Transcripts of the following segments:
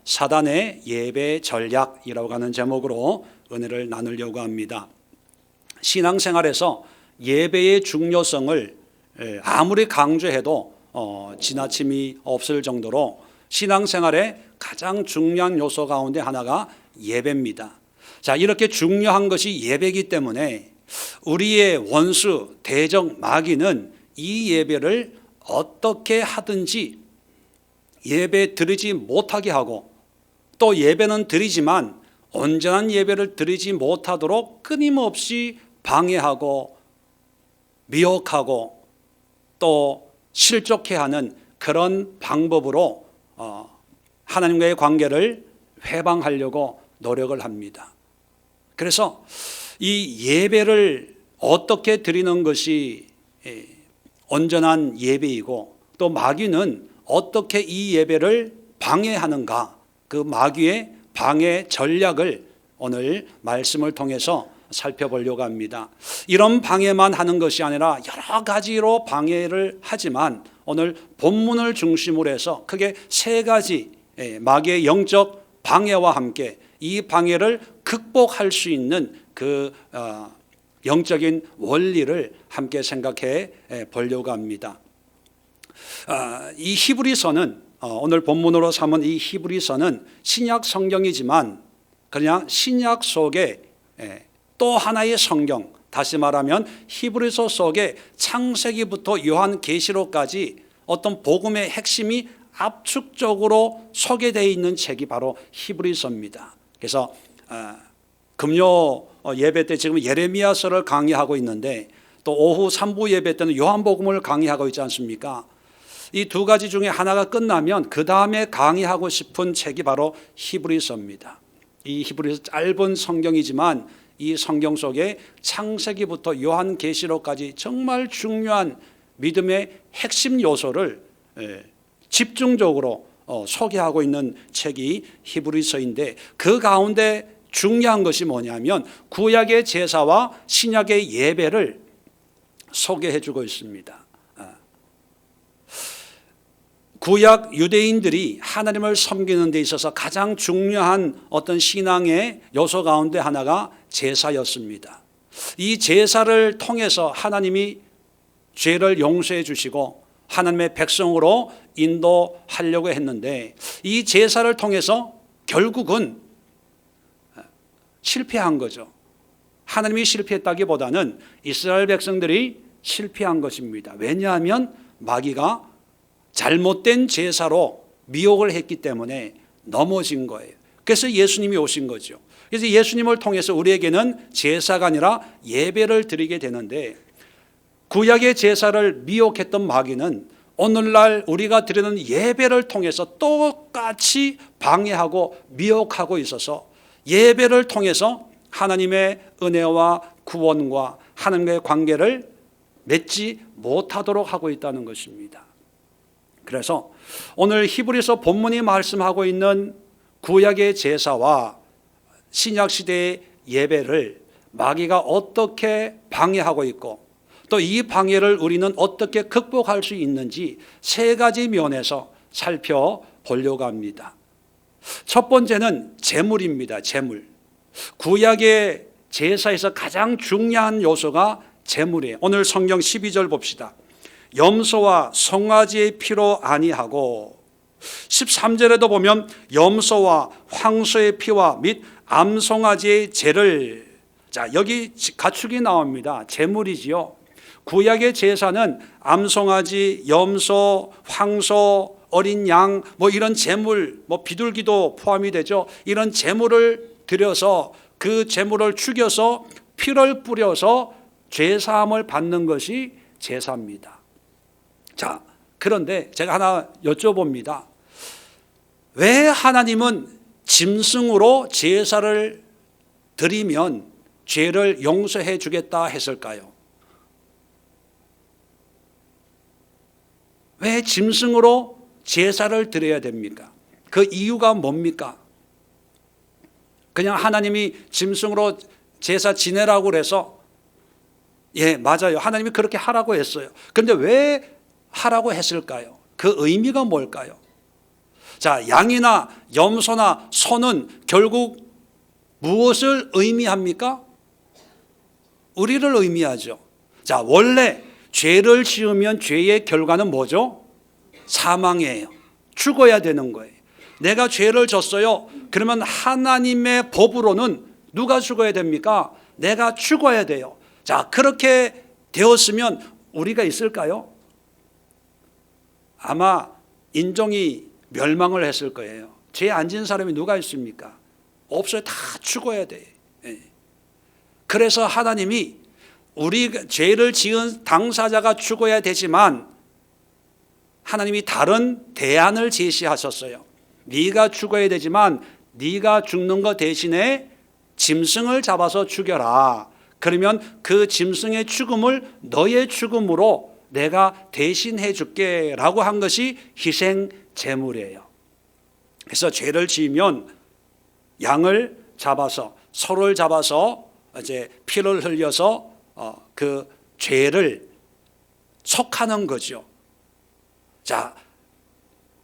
사단의 예배 전략이라고 하는 제목으로 은혜를 나누려고 합니다. 신앙생활에서 예배의 중요성을 아무리 강조해도 지나침이 없을 정도로 신앙생활의 가장 중요한 요소 가운데 하나가 예배입니다. 자, 이렇게 중요한 것이 예배이기 때문에 우리의 원수 대적 마귀는 이 예배를 어떻게 하든지 예배 드리지 못하게 하고, 또 예배는 드리지만 온전한 예배를 드리지 못하도록 끊임없이 방해하고 미혹하고 또 실족해 하는 그런 방법으로 하나님과의 관계를 회방하려고 노력을 합니다. 그래서 이 예배를 어떻게 드리는 것이 온전한 예배이고, 또 마귀는 어떻게 이 예배를 방해하는가, 그 마귀의 방해 전략을 오늘 말씀을 통해서 살펴보려고 합니다. 이런 방해만 하는 것이 아니라 여러 가지로 방해를 하지만 오늘 본문을 중심으로 해서 크게 세 가지 마귀의 영적 방해와 함께 이 방해를 극복할 수 있는 그 영적인 원리를 함께 생각해 보려고 합니다. 이 히브리서는 오늘 본문으로 삼은 이 히브리서는 신약 성경이지만 그냥 신약 속에 또 하나의 성경, 다시 말하면 히브리서 속에 창세기부터 요한계시록까지 어떤 복음의 핵심이 압축적으로 소개되어 있는 책이 바로 히브리서입니다. 그래서 금요 예배 때 지금 예레미야서를 강의하고 있는데, 또 오후 3부 예배 때는 요한복음을 강의하고 있지 않습니까? 이 두 가지 중에 하나가 끝나면 그 다음에 강의하고 싶은 책이 바로 히브리서입니다. 이 히브리서 짧은 성경이지만 이 성경 속에 창세기부터 요한계시록까지 정말 중요한 믿음의 핵심 요소를 집중적으로 소개하고 있는 책이 히브리서인데, 그 가운데 중요한 것이 뭐냐면 구약의 제사와 신약의 예배를 소개해 주고 있습니다. 구약 유대인들이 하나님을 섬기는 데 있어서 가장 중요한 어떤 신앙의 요소 가운데 하나가 제사였습니다. 이 제사를 통해서 하나님이 죄를 용서해 주시고 하나님의 백성으로 인도하려고 했는데, 이 제사를 통해서 결국은 실패한 거죠. 하나님이 실패했다기보다는 이스라엘 백성들이 실패한 것입니다. 왜냐하면 마귀가 잘못된 제사로 미혹을 했기 때문에 넘어진 거예요. 그래서 예수님이 오신 거죠. 그래서 예수님을 통해서 우리에게는 제사가 아니라 예배를 드리게 되는데, 구약의 제사를 미혹했던 마귀는 오늘날 우리가 드리는 예배를 통해서 똑같이 방해하고 미혹하고 있어서 예배를 통해서 하나님의 은혜와 구원과 하나님과의 관계를 맺지 못하도록 하고 있다는 것입니다. 그래서 오늘 히브리서 본문이 말씀하고 있는 구약의 제사와 신약시대의 예배를 마귀가 어떻게 방해하고 있고, 또 이 방해를 우리는 어떻게 극복할 수 있는지 세 가지 면에서 살펴보려고 합니다. 첫 번째는 제물입니다. 제물. 구약의 제사에서 가장 중요한 요소가 제물이에요. 오늘 성경 12절 봅시다. 염소와 송아지의 피로 아니하고, 13절에도 보면 염소와 황소의 피와 및 암송아지의 죄를, 자, 여기 가축이 나옵니다. 제물이지요. 구약의 제사는 암송아지, 염소, 황소, 어린 양, 이런 제물, 비둘기도 포함이 되죠. 이런 제물을 드려서 그 제물을 죽여서 피를 뿌려서 죄사함을 받는 것이 제사입니다. 자, 그런데 제가 하나 여쭤봅니다. 왜 하나님은 짐승으로 제사를 드리면 죄를 용서해 주겠다 했을까요? 왜 짐승으로 제사를 드려야 됩니까? 그 이유가 뭡니까? 그냥 하나님이 짐승으로 제사 지내라고 그래서, 예, 맞아요. 하나님이 그렇게 하라고 했어요. 그런데 왜 하라고 했을까요? 그 의미가 뭘까요? 자, 양이나 염소나 소는 결국 무엇을 의미합니까? 우리를 의미하죠. 자, 원래 죄를 지으면 죄의 결과는 뭐죠? 사망이에요. 죽어야 되는 거예요. 내가 죄를 졌어요. 그러면 하나님의 법으로는 누가 죽어야 됩니까? 내가 죽어야 돼요. 자, 그렇게 되었으면 우리가 있을까요? 아마 인종이 멸망을 했을 거예요. 죄 안 지은 사람이 누가 있습니까? 없어요. 다 죽어야 돼. 그래서 하나님이 우리 죄를 지은 당사자가 죽어야 되지만 하나님이 다른 대안을 제시하셨어요. 네가 죽어야 되지만 네가 죽는 것 대신에 짐승을 잡아서 죽여라. 그러면 그 짐승의 죽음을 너의 죽음으로 내가 대신해 줄게 라고 한 것이 희생 제물이에요. 그래서 죄를 지으면 양을 잡아서 소를 잡아서 이제 피를 흘려서 그 죄를 속하는 거죠. 자,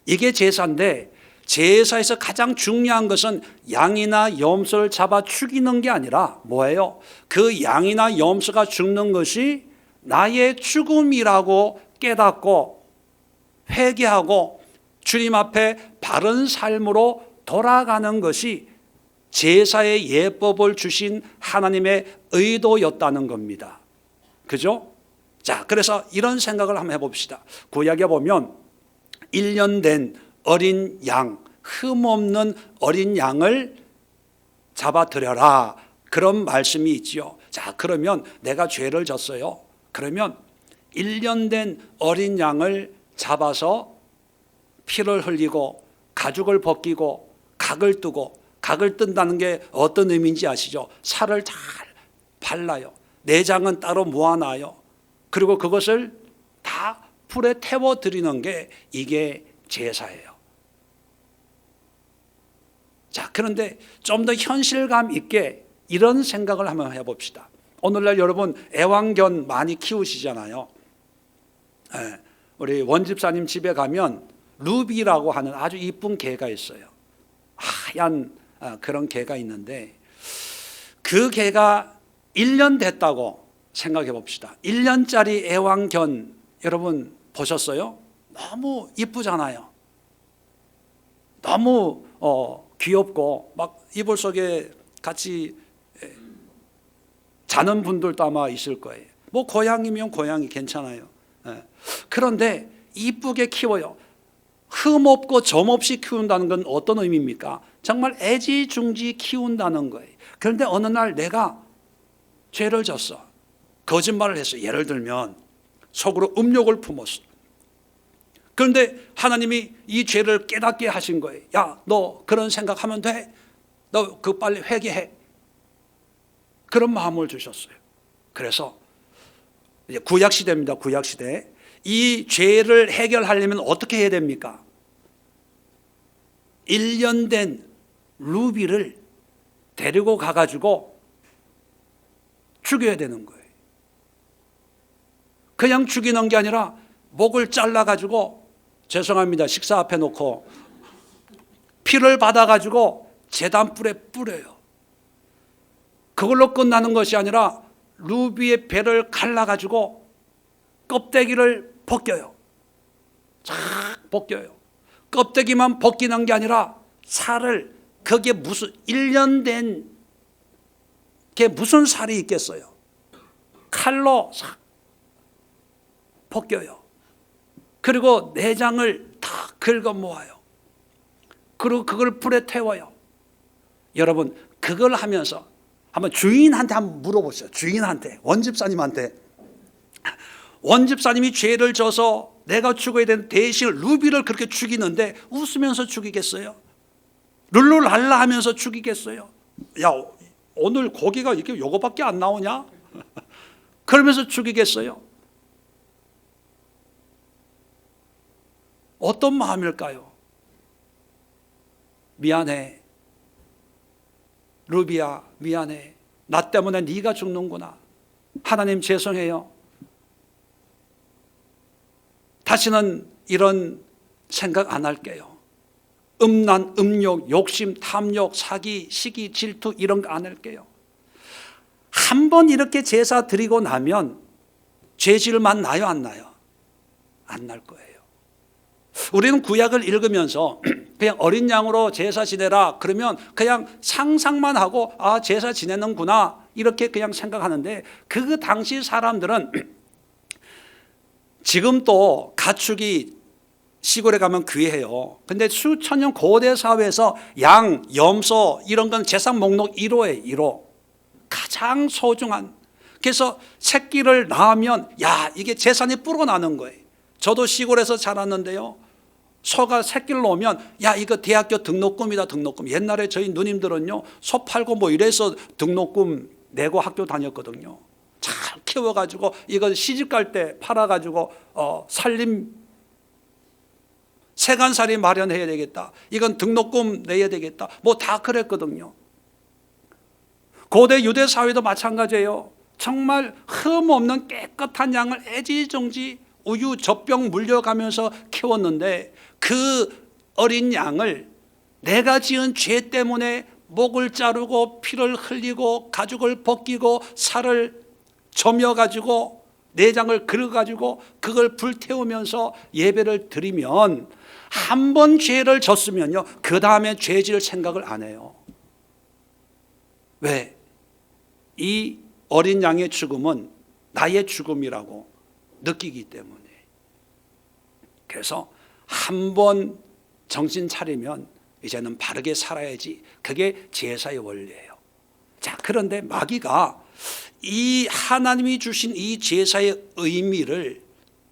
이게 제사인데 제사에서 가장 중요한 것은 양이나 염소를 잡아 죽이는 게 아니라 뭐예요? 그 양이나 염소가 죽는 것이 나의 죽음이라고 깨닫고 회개하고 주님 앞에 바른 삶으로 돌아가는 것이 제사의 예법을 주신 하나님의 의도였다는 겁니다. 그죠? 자, 그래서 이런 생각을 한번 해봅시다. 구약에 보면 1년 된 어린 양, 흠없는 어린 양을 잡아드려라. 그런 말씀이 있지요. 자, 그러면 내가 죄를 졌어요. 그러면 1년 된 어린 양을 잡아서 피를 흘리고 가죽을 벗기고 각을 뜨고, 각을 뜬다는 게 어떤 의미인지 아시죠? 살을 잘 발라요. 내장은 따로 모아놔요. 그리고 그것을 다 불에 태워 드리는 게 이게 제사예요. 자, 그런데 좀 더 현실감 있게 이런 생각을 한번 해봅시다. 오늘날 여러분 애완견 많이 키우시잖아요. 우리 원집사님 집에 가면 루비라고 하는 아주 이쁜 개가 있어요. 하얀 그런 개가 있는데 그 개가 1년 됐다고 생각해 봅시다. 1년짜리 애완견 여러분 보셨어요? 너무 이쁘잖아요. 너무 귀엽고 막 이불 속에 같이 자는 분들도 아마 있을 거예요. 뭐 고양이면 고양이 괜찮아요. 그런데 이쁘게 키워요. 흠 없고 점 없이 키운다는 건 어떤 의미입니까? 정말 애지중지 키운다는 거예요. 그런데 어느 날 내가 죄를 졌어. 거짓말을 했어. 예를 들면 속으로 음욕을 품었어. 그런데 하나님이 이 죄를 깨닫게 하신 거예요. 야, 너 그런 생각하면 돼? 너 그 빨리 회개해. 그런 마음을 주셨어요. 그래서 이제 구약시대입니다. 구약시대. 이 죄를 해결하려면 어떻게 해야 됩니까? 1년 된 루비를 데리고 가가지고 죽여야 되는 거예요. 그냥 죽이는 게 아니라 목을 잘라가지고 죄송합니다. 식사 앞에 놓고 피를 받아가지고 제단불에 뿌려요. 그걸로 끝나는 것이 아니라 루비의 배를 갈라가지고 껍데기를 벗겨요. 쫙 벗겨요. 껍데기만 벗기는 게 아니라 살을, 거기에 무슨 1년 된 게 무슨 살이 있겠어요. 칼로 싹 벗겨요. 그리고 내장을 다 긁어 모아요. 그리고 그걸 불에 태워요. 여러분 그걸 하면서 한번 주인한테 한번 물어보세요. 주인한테, 원집사님한테. 원집사님이 죄를 져서 내가 죽어야 되는 대신 루비를 그렇게 죽이는데 웃으면서 죽이겠어요? 룰루랄라 하면서 죽이겠어요? 야, 오늘 고기가 이렇게 요거밖에 안 나오냐? 그러면서 죽이겠어요? 어떤 마음일까요? 미안해. 루비야, 미안해. 나 때문에 네가 죽는구나. 하나님 죄송해요. 다시는 이런 생각 안 할게요. 음란, 음욕, 욕심, 탐욕, 사기, 시기, 질투 이런 거 안 할게요. 한 번 이렇게 제사 드리고 나면 죄질만 나요, 안 나요? 안 날 거예요. 우리는 구약을 읽으면서 그냥 어린 양으로 제사 지내라 그러면 그냥 상상만 하고 아, 제사 지내는구나 이렇게 그냥 생각하는데, 그 당시 사람들은 지금 또 가축이 시골에 가면 귀해요. 근데 수천 년 고대 사회에서 양, 염소 이런 건 제사 목록 1호예요. 1호. 가장 소중한. 그래서 새끼를 낳으면 야, 이게 재산이 불어나는 거예요. 저도 시골에서 자랐는데요. 소가 새끼를 놓으면 야, 이거 대학교 등록금이다, 등록금. 옛날에 저희 누님들은요, 소 팔고 뭐 이래서 등록금 내고 학교 다녔거든요. 잘 키워가지고 이거 시집 갈 때 팔아가지고 살림 세간살이 마련해야 되겠다. 이건 등록금 내야 되겠다. 뭐 다 그랬거든요. 고대 유대 사회도 마찬가지예요. 정말 흠 없는 깨끗한 양을 애지중지 우유 젖병 물려가면서 키웠는데, 그 어린 양을 내가 지은 죄 때문에 목을 자르고 피를 흘리고 가죽을 벗기고 살을 저며가지고 내장을 긁어가지고 그걸 불태우면서 예배를 드리면, 한 번 죄를 졌으면요, 그 다음에 죄 지을 생각을 안 해요. 왜? 이 어린 양의 죽음은 나의 죽음이라고 느끼기 때문에. 그래서 한 번 정신 차리면 이제는 바르게 살아야지. 그게 제사의 원리예요. 자, 그런데 마귀가 이 하나님이 주신 이 제사의 의미를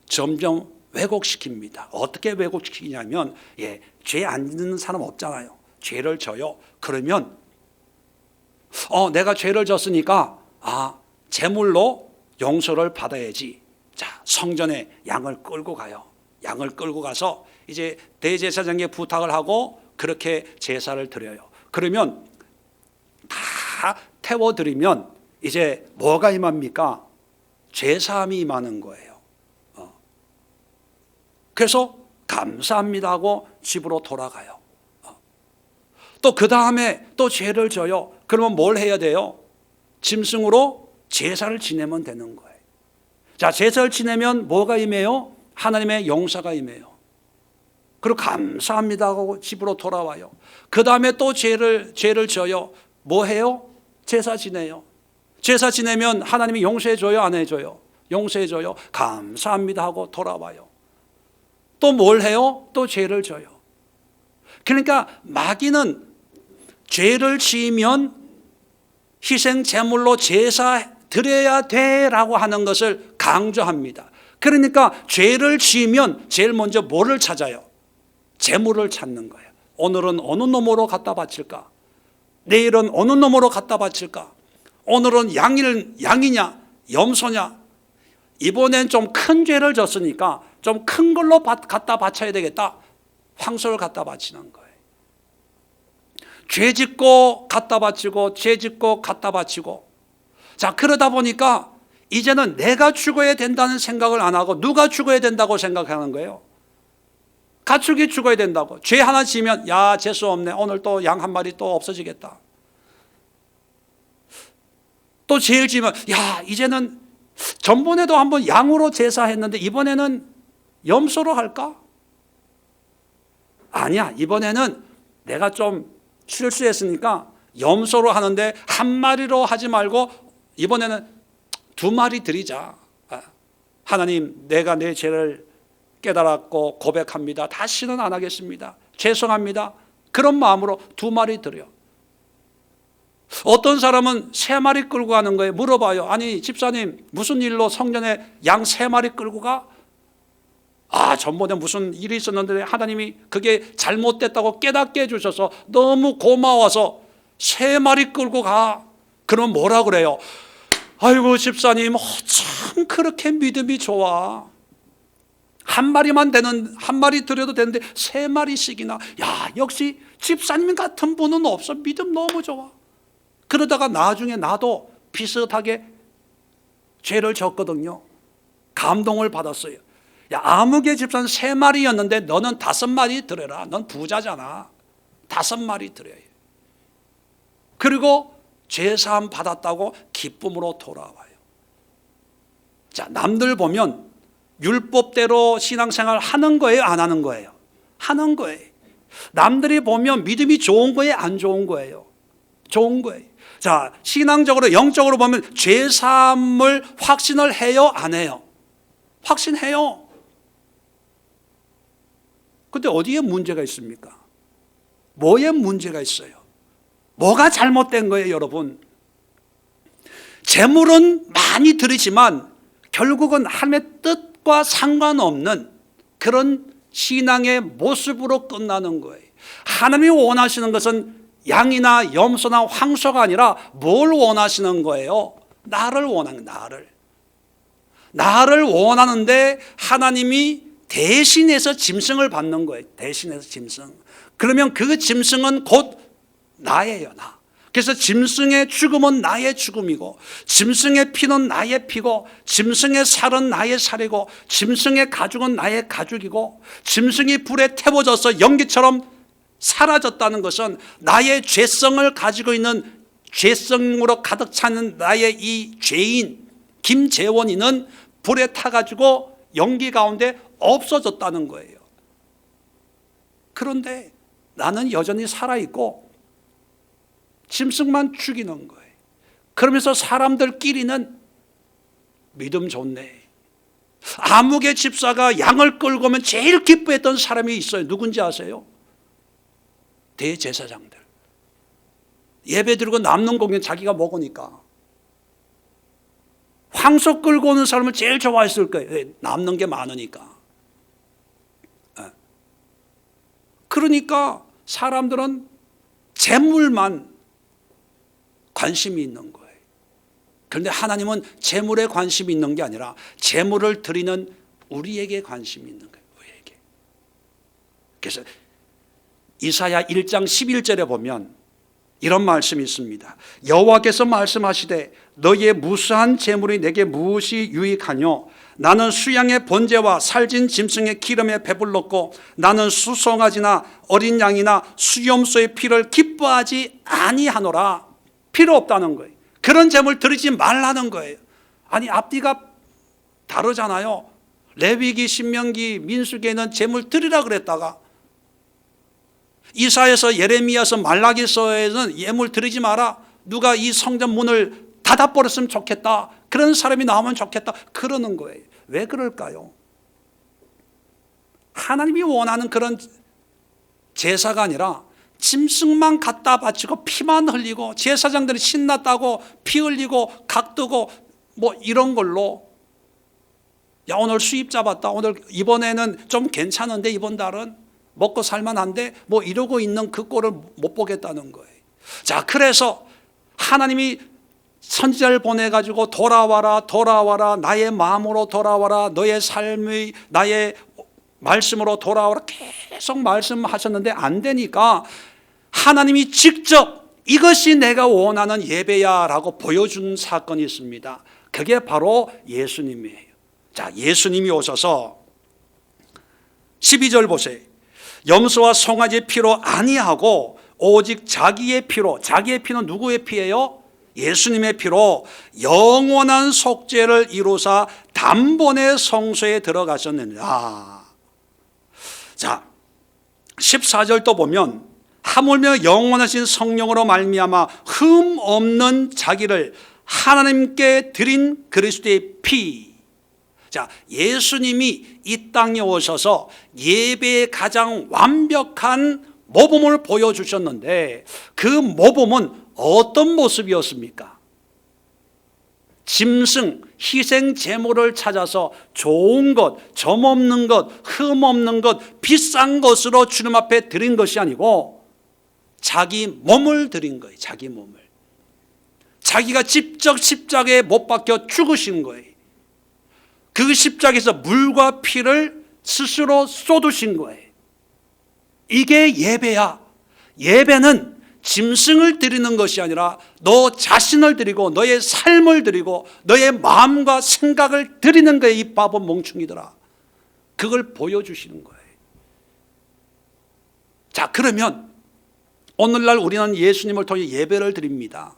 점점 왜곡시킵니다. 어떻게 왜곡시키냐면, 죄 안 짓는 사람 없잖아요. 죄를 져요. 그러면 내가 죄를 졌으니까 제물로 용서를 받아야지. 자, 성전에 양을 끌고 가요. 양을 끌고 가서 이제 대제사장에게 부탁을 하고 그렇게 제사를 드려요. 그러면 다 태워드리면 이제 뭐가 임합니까? 죄사함이 임하는 거예요. 그래서 감사합니다 하고 집으로 돌아가요. 또 그 다음에 또 죄를 져요. 그러면 뭘 해야 돼요? 짐승으로 제사를 지내면 되는 거예요. 자, 제사를 지내면 뭐가 임해요? 하나님의 용서가 임해요. 그리고 감사합니다 하고 집으로 돌아와요. 그 다음에 또 죄를 져요. 뭐 해요? 제사 지내요. 제사 지내면 하나님이 용서해 줘요, 안 해줘요? 용서해 줘요. 감사합니다 하고 돌아와요. 또 뭘 해요? 또 죄를 져요. 그러니까 마귀는 죄를 지으면 희생 제물로 제사 드려야 돼라고 하는 것을 강조합니다. 그러니까 죄를 지으면 제일 먼저 뭐를 찾아요? 제물을 찾는 거예요. 오늘은 어느 놈으로 갖다 바칠까? 내일은 어느 놈으로 갖다 바칠까? 오늘은 양이냐 염소냐? 이번엔 좀 큰 죄를 졌으니까 좀 큰 걸로 갖다 바쳐야 되겠다. 황소를 갖다 바치는 거예요. 죄 짓고 갖다 바치고, 죄 짓고 갖다 바치고. 자, 그러다 보니까 이제는 내가 죽어야 된다는 생각을 안 하고 누가 죽어야 된다고 생각하는 거예요. 가축이 죽어야 된다고. 죄 하나 지으면 야, 재수 없네. 오늘 또 양 한 마리 또 없어지겠다. 또 죄를 지으면 야, 이제는 전번에도 한번 양으로 제사했는데 이번에는 염소로 할까? 아니야, 이번에는 내가 좀 실수했으니까 염소로 하는데 한 마리로 하지 말고 이번에는 2마리 드리자. 하나님, 내가 내 죄를 깨달았고 고백합니다. 다시는 안 하겠습니다. 죄송합니다. 그런 마음으로 2마리 드려. 어떤 사람은 3마리 끌고 가는 거예요. 물어봐요. 아니, 집사님, 무슨 일로 성전에 양 3마리 끌고 가? 전번에 무슨 일이 있었는데 하나님이 그게 잘못됐다고 깨닫게 해주셔서 너무 고마워서 3마리 끌고 가. 그러면 뭐라 그래요? 아이고, 집사님, 참 그렇게 믿음이 좋아. 한 마리 드려도 되는데 3마리씩이나. 야, 역시 집사님 같은 분은 없어. 믿음 너무 좋아. 그러다가 나중에 나도 비슷하게 죄를 졌거든요. 감동을 받았어요. 야, 아무개 집사는 3마리였는데 너는 5마리 드려라. 넌 부자잖아. 5마리 드려요. 그리고 죄사함 받았다고 기쁨으로 돌아와요. 자, 남들 보면 율법대로 신앙생활 하는 거예요, 안 하는 거예요? 하는 거예요. 남들이 보면 믿음이 좋은 거예요, 안 좋은 거예요? 좋은 거예요. 자, 신앙적으로 영적으로 보면 죄사함을 확신을 해요, 안 해요? 확신해요. 근데 어디에 문제가 있습니까? 뭐에 문제가 있어요? 뭐가 잘못된 거예요, 여러분? 재물은 많이 드리지만 결국은 하나님의 뜻과 상관없는 그런 신앙의 모습으로 끝나는 거예요. 하나님이 원하시는 것은 양이나 염소나 황소가 아니라 뭘 원하시는 거예요? 나를 원하는 거예요. 나를 원하는데 하나님이 대신해서 짐승을 받는 거예요. 대신해서 짐승. 그러면 그 짐승은 곧 나예요, 나. 그래서 짐승의 죽음은 나의 죽음이고, 짐승의 피는 나의 피고, 짐승의 살은 나의 살이고, 짐승의 가죽은 나의 가죽이고, 짐승이 불에 태워져서 연기처럼 사라졌다는 것은 나의 죄성을 가지고 있는 죄성으로 가득 차는 나의 이 죄인 김재원이는 불에 타가지고 연기 가운데 없어졌다는 거예요. 그런데 나는 여전히 살아있고 짐승만 죽이는 거예요. 그러면서 사람들끼리는 믿음 좋네. 아무개 집사가 양을 끌고 오면 제일 기뻐했던 사람이 있어요. 누군지 아세요? 대제사장들. 예배 드리고 남는 고기는 자기가 먹으니까. 황소 끌고 오는 사람을 제일 좋아했을 거예요. 남는 게 많으니까. 그러니까 사람들은 재물만 관심이 있는 거예요. 그런데 하나님은 재물에 관심이 있는 게 아니라 재물을 드리는 우리에게 관심이 있는 거예요. 우리에게. 그래서 이사야 1장 11절에 보면 이런 말씀이 있습니다. 여호와께서 말씀하시되 너희의 무수한 재물이 내게 무엇이 유익하뇨? 나는 수양의 번제와 살진 짐승의 기름에 배불렀고 나는 수송아지나 어린 양이나 수염소의 피를 기뻐하지 아니하노라. 필요 없다는 거예요. 그런 재물 드리지 말라는 거예요. 아니 앞뒤가 다르잖아요. 레위기, 신명기, 민수기에는 재물 드리라 그랬다가 이사야서, 예레미야서, 말라기서에는 예물 드리지 마라. 누가 이 성전 문을 닫아버렸으면 좋겠다. 그런 사람이 나오면 좋겠다. 그러는 거예요. 왜 그럴까요? 하나님이 원하는 그런 제사가 아니라 짐승만 갖다 바치고 피만 흘리고 제사장들이 신났다고 피 흘리고 각 뜨고 뭐 이런 걸로 야 오늘 수입 잡았다. 오늘 이번에는 좀 괜찮은데 이번 달은 먹고 살만한데 뭐 이러고 있는 그 꼴을 못 보겠다는 거예요. 자, 그래서 하나님이 선지자를 보내가지고 돌아와라 나의 마음으로 돌아와라 너의 삶의 나의 말씀으로 돌아와라 계속 말씀하셨는데 안 되니까 하나님이 직접 이것이 내가 원하는 예배야 라고 보여준 사건이 있습니다. 그게 바로 예수님이에요. 자, 예수님이 오셔서 12절 보세요. 염소와 송아지의 피로 아니하고 오직 자기의 피로, 자기의 피는 누구의 피예요? 예수님의 피로 영원한 속죄를 이루사 단번에 성소에 들어가셨느니라. 자, 14절 또 보면 하물며 영원하신 성령으로 말미암아 흠 없는 자기를 하나님께 드린 그리스도의 피. 자, 예수님이 이 땅에 오셔서 예배의 가장 완벽한 모범을 보여주셨는데 그 모범은 어떤 모습이었습니까? 짐승, 희생 제물을 찾아서 좋은 것, 점 없는 것, 흠 없는 것, 비싼 것으로 주님 앞에 드린 것이 아니고 자기 몸을 드린 거예요. 자기 몸을. 자기가 직접 십자가에 못 박혀 죽으신 거예요. 그 십자가에서 물과 피를 스스로 쏟으신 거예요. 이게 예배야. 예배는 짐승을 드리는 것이 아니라 너 자신을 드리고 너의 삶을 드리고 너의 마음과 생각을 드리는 거예요. 이 바보 멍충이들아. 그걸 보여주시는 거예요. 자, 그러면 오늘날 우리는 예수님을 통해 예배를 드립니다.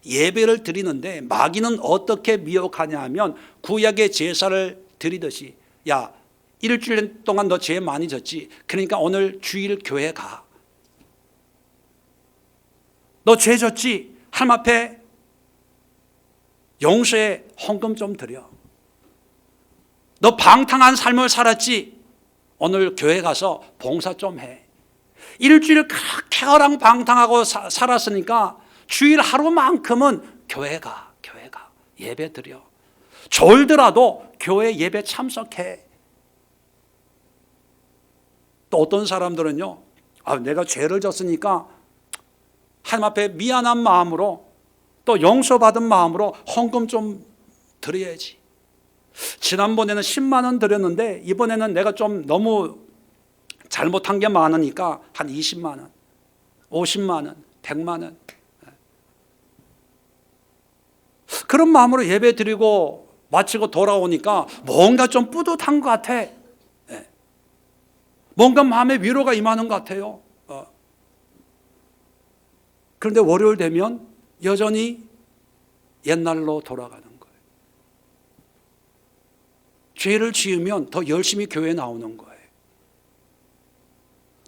예배를 드리는데 마귀는 어떻게 미혹하냐 하면 구약의 제사를 드리듯이, 야, 일주일 동안 너 죄 많이 졌지, 그러니까 오늘 주일 교회 가. 너 죄 졌지, 하나님 앞에 용서의 헌금 좀 드려. 너 방탕한 삶을 살았지, 오늘 교회 가서 봉사 좀 해. 일주일 그렇게 허랑방탕하고 살았으니까 주일 하루만큼은 교회 가, 예배 드려. 졸더라도 교회 예배 참석해. 또 어떤 사람들은요, 내가 죄를 졌으니까 하나님 앞에 미안한 마음으로, 또 용서받은 마음으로 헌금 좀 드려야지. 지난번에는 10만 원 드렸는데 이번에는 내가 좀 너무 잘못한 게 많으니까 한 20만 원, 50만 원, 100만 원. 그런 마음으로 예배 드리고 마치고 돌아오니까 뭔가 좀 뿌듯한 것 같아. 뭔가 마음에 위로가 임하는 것 같아요. 그런데 월요일 되면 여전히 옛날로 돌아가는 거예요. 죄를 지으면 더 열심히 교회에 나오는 거예요.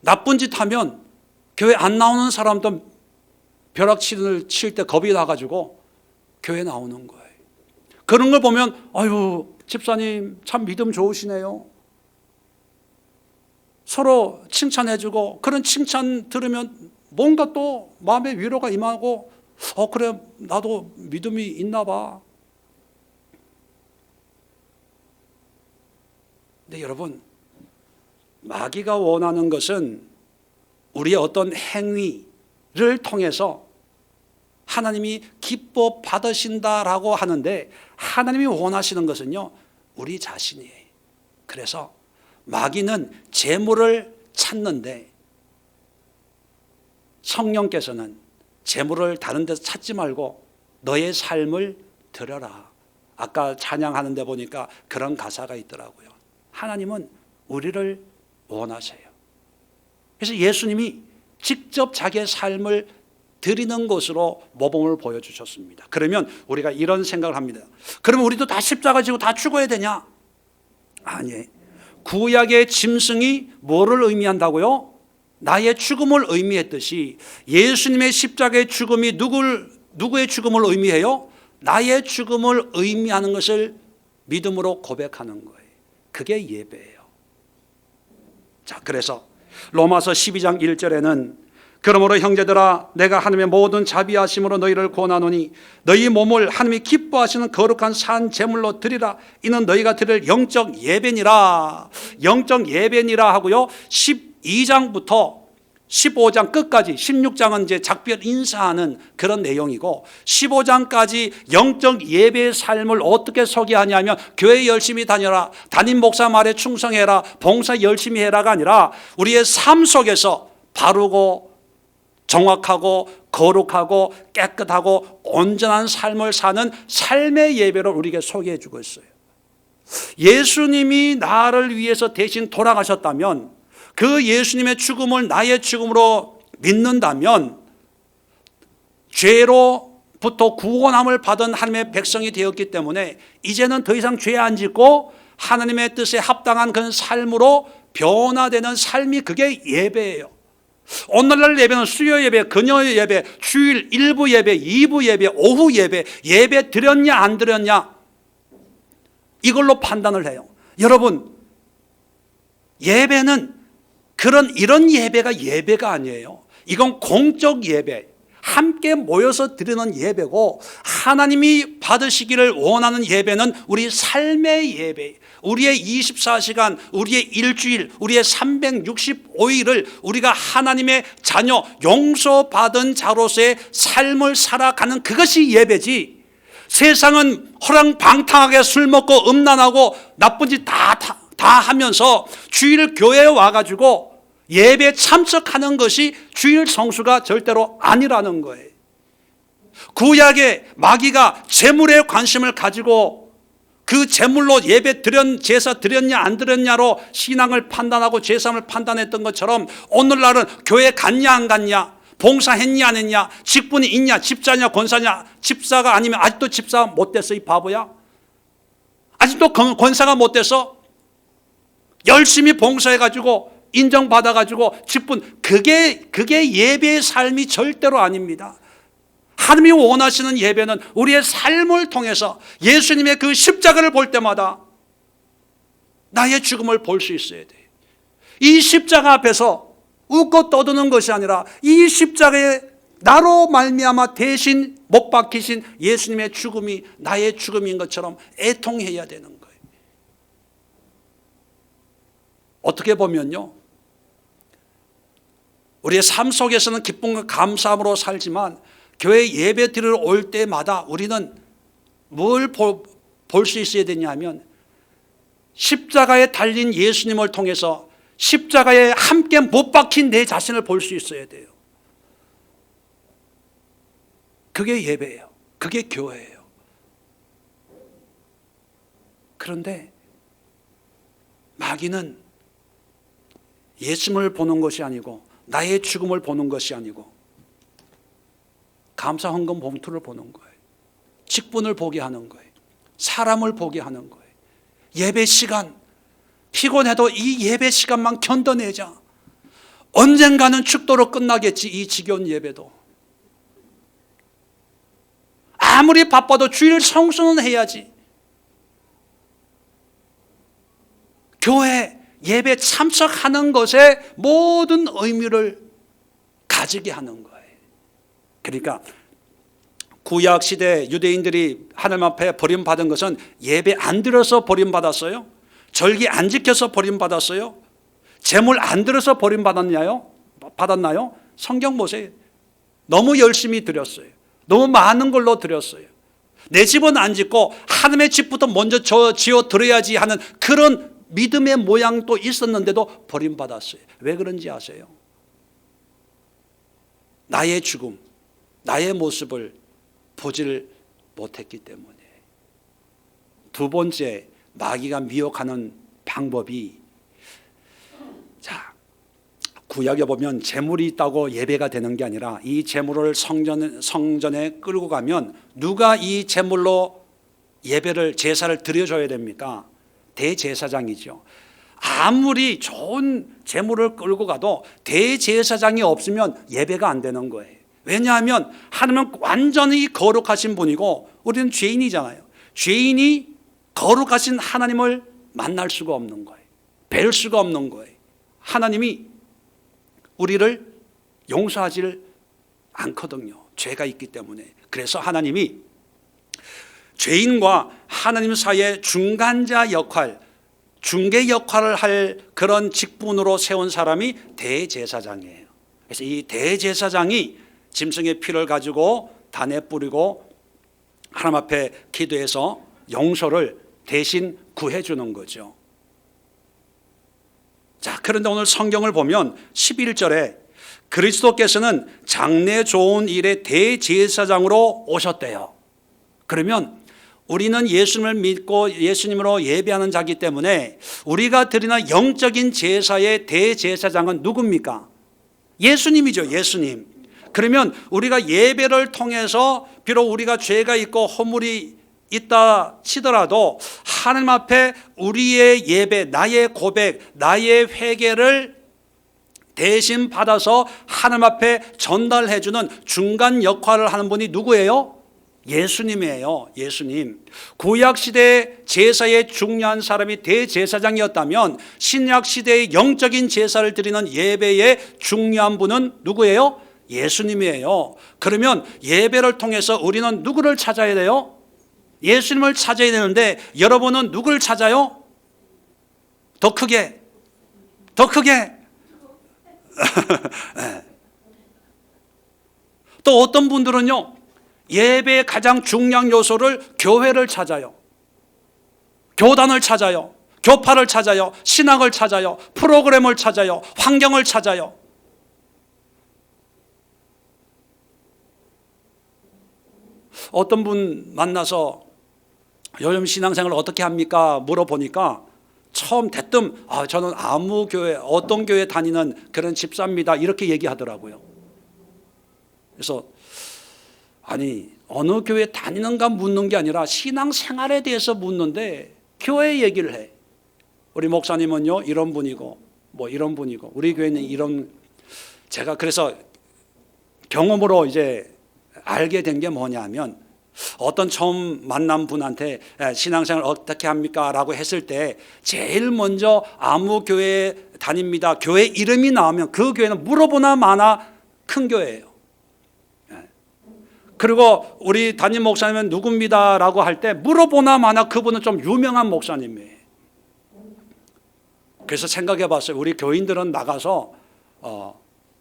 나쁜 짓 하면 교회 안 나오는 사람도 벼락치기를 칠 때 겁이 나가지고 교회 나오는 거예요. 그런 걸 보면 아유, 집사님 참 믿음 좋으시네요. 서로 칭찬해주고, 그런 칭찬 들으면 뭔가 또 마음의 위로가 임하고, 그래, 나도 믿음이 있나 봐. 근데 여러분, 마귀가 원하는 것은 우리의 어떤 행위를 통해서 하나님이 기뻐 받으신다라고 하는데, 하나님이 원하시는 것은요, 우리 자신이에요. 그래서 마귀는 재물을 찾는데 성령께서는 재물을 다른 데서 찾지 말고 너의 삶을 드려라. 아까 찬양하는 데 보니까 그런 가사가 있더라고요. 하나님은 우리를 원하세요. 그래서 예수님이 직접 자기의 삶을 드리는 것으로 모범을 보여주셨습니다. 그러면 우리가 이런 생각을 합니다. 그러면 우리도 다 십자가 지고 다 죽어야 되냐? 아니에요. 구약의 짐승이 뭐를 의미한다고요? 나의 죽음을 의미했듯이 예수님의 십자가의 죽음이 누구의 죽음을 의미해요? 나의 죽음을 의미하는 것을 믿음으로 고백하는 거예요. 그게 예배예요. 자, 그래서 로마서 12장 1절에는 그러므로 형제들아, 내가 하나님의 모든 자비하심으로 너희를 권하노니 너희 몸을 하나님이 기뻐하시는 거룩한 산 제물로 드리라. 이는 너희가 드릴 영적 예배니라. 영적 예배니라 하고요, 12장부터 15장 끝까지, 16장은 이제 작별 인사하는 그런 내용이고, 15장까지 영적 예배의 삶을 어떻게 소개하냐면, 교회 열심히 다녀라, 담임 목사 말에 충성해라, 봉사 열심히 해라가 아니라 우리의 삶 속에서 바르고 정확하고 거룩하고 깨끗하고 온전한 삶을 사는 삶의 예배를 우리에게 소개해 주고 있어요. 예수님이 나를 위해서 대신 돌아가셨다면, 그 예수님의 죽음을 나의 죽음으로 믿는다면 죄로부터 구원함을 받은 하나님의 백성이 되었기 때문에 이제는 더 이상 죄 안 짓고 하나님의 뜻에 합당한 그런 삶으로 변화되는 삶이, 그게 예배예요. 오늘날 예배는 수요 예배, 금요 예배, 주일 1부 예배, 2부 예배, 오후 예배, 예배 드렸냐 안 드렸냐, 이걸로 판단을 해요. 여러분, 예배는 이런 예배가 예배가 아니에요. 이건 공적 예배, 함께 모여서 드리는 예배고, 하나님이 받으시기를 원하는 예배는 우리 삶의 예배, 우리의 24시간, 우리의 일주일, 우리의 365일을 우리가 하나님의 자녀, 용서받은 자로서의 삶을 살아가는 그것이 예배지, 세상은 허랑방탕하게 술 먹고 음란하고 나쁜 짓 다 하면서 주일 교회에 와가지고 예배 참석하는 것이 주일 성수가 절대로 아니라는 거예요. 구약의 마귀가 재물에 관심을 가지고 그 재물로 예배 제사 드렸냐 안 드렸냐로 신앙을 판단하고 제사를 판단했던 것처럼, 오늘날은 교회 갔냐 안 갔냐, 봉사했냐 안 했냐, 직분이 있냐, 집사냐 권사냐, 집사가 아니면 아직도 집사 못 됐어 이 바보야. 아직도 권사가 못 돼서 열심히 봉사해가지고 인정받아가지고 직분, 그게 예배의 삶이 절대로 아닙니다. 하나님이 원하시는 예배는 우리의 삶을 통해서 예수님의 그 십자가를 볼 때마다 나의 죽음을 볼 수 있어야 돼요. 이 십자가 앞에서 웃고 떠드는 것이 아니라 이 십자가에 나로 말미암아 대신 못 박히신 예수님의 죽음이 나의 죽음인 것처럼 애통해야 되는 거예요. 어떻게 보면요, 우리의 삶 속에서는 기쁨과 감사함으로 살지만 교회 예배 드리러 올 때마다 우리는 뭘 볼 수 있어야 되냐면 십자가에 달린 예수님을 통해서 십자가에 함께 못 박힌 내 자신을 볼 수 있어야 돼요. 그게 예배예요. 그게 교회예요. 그런데 마귀는 예수님을 보는 것이 아니고 나의 죽음을 보는 것이 아니고 감사 헌금 봉투를 보는 거예요. 직분을 보게 하는 거예요. 사람을 보게 하는 거예요. 예배 시간, 피곤해도 이 예배 시간만 견뎌내자. 언젠가는 축도로 끝나겠지, 이 지겨운 예배도. 아무리 바빠도 주일 성수는 해야지. 교회 예배 참석하는 것에 모든 의미를 가지게 하는 거예요. 그러니까 구약 시대 유대인들이 하나님 앞에 버림받은 것은 예배 안 드려서 버림받았어요? 절기 안 지켜서 버림받았어요? 제물 안 들어서 버림받았나요? 성경 보세요. 너무 열심히 드렸어요. 너무 많은 걸로 드렸어요. 내 집은 안 짓고 하나님의 집부터 먼저 지어 드려야지 하는 그런 믿음의 모양도 있었는데도 버림받았어요. 왜 그런지 아세요? 나의 죽음, 나의 모습을 보지를 못했기 때문에. 두 번째, 마귀가 미혹하는 방법이, 자, 구약에 보면 재물이 있다고 예배가 되는 게 아니라 이 재물을 성전에 끌고 가면 누가 이 재물로 예배를, 제사를 드려줘야 됩니까? 대제사장이죠. 아무리 좋은 재물을 끌고 가도 대제사장이 없으면 예배가 안 되는 거예요. 왜냐하면 하나님은 완전히 거룩하신 분이고 우리는 죄인이잖아요. 죄인이 거룩하신 하나님을 만날 수가 없는 거예요. 뵐 수가 없는 거예요. 하나님이 우리를 용서하지 않거든요. 죄가 있기 때문에. 그래서 하나님이 죄인과 하나님 사이의 중간자 역할, 중개 역할을 할 그런 직분으로 세운 사람이 대제사장이에요. 그래서 이 대제사장이 짐승의 피를 가지고 단에 뿌리고 하나님 앞에 기도해서 용서를 대신 구해주는 거죠. 자, 그런데 오늘 성경을 보면 11절에 그리스도께서는 장래 좋은 일의 대제사장으로 오셨대요. 그러면 우리는 예수님을 믿고 예수님으로 예배하는 자이기 때문에 우리가 드리는 영적인 제사의 대제사장은 누굽니까? 예수님이죠. 예수님. 그러면 우리가 예배를 통해서 비록 우리가 죄가 있고 허물이 있다 치더라도 하나님 앞에 우리의 예배, 나의 고백, 나의 회개를 대신 받아서 하나님 앞에 전달해 주는 중간 역할을 하는 분이 누구예요? 예수님이에요. 예수님. 구약시대 제사의 중요한 사람이 대제사장이었다면 신약시대의 영적인 제사를 드리는 예배의 중요한 분은 누구예요? 예수님이에요. 그러면 예배를 통해서 우리는 누구를 찾아야 돼요? 예수님을 찾아야 되는데 여러분은 누구를 찾아요? 더 크게. 또 어떤 분들은요, 예배의 가장 중요한 요소를 교회를 찾아요. 교단을 찾아요. 교파를 찾아요. 신학을 찾아요. 프로그램을 찾아요. 환경을 찾아요. 어떤 분 만나서 요즘 신앙생활을 어떻게 합니까? 물어보니까 처음 대뜸 저는 아무 교회, 어떤 교회 다니는 그런 집사입니다. 이렇게 얘기하더라고요. 그래서 아니 어느 교회 다니는가 묻는 게 아니라 신앙생활에 대해서 묻는데 교회 얘기를 해. 우리 목사님은요 이런 분이고 뭐 이런 분이고 우리 교회는 이런. 제가 그래서 경험으로 이제 알게 된 게 뭐냐면 어떤 처음 만난 분한테 신앙생활 어떻게 합니까? 라고 했을 때 제일 먼저 아무 교회 다닙니다. 교회 이름이 나오면 그 교회는 물어보나 마나 큰 교회예요. 그리고 우리 담임 목사님은 누굽니다 라고 할 때 물어보나 마나 그분은 좀 유명한 목사님이에요. 그래서 생각해 봤어요. 우리 교인들은 나가서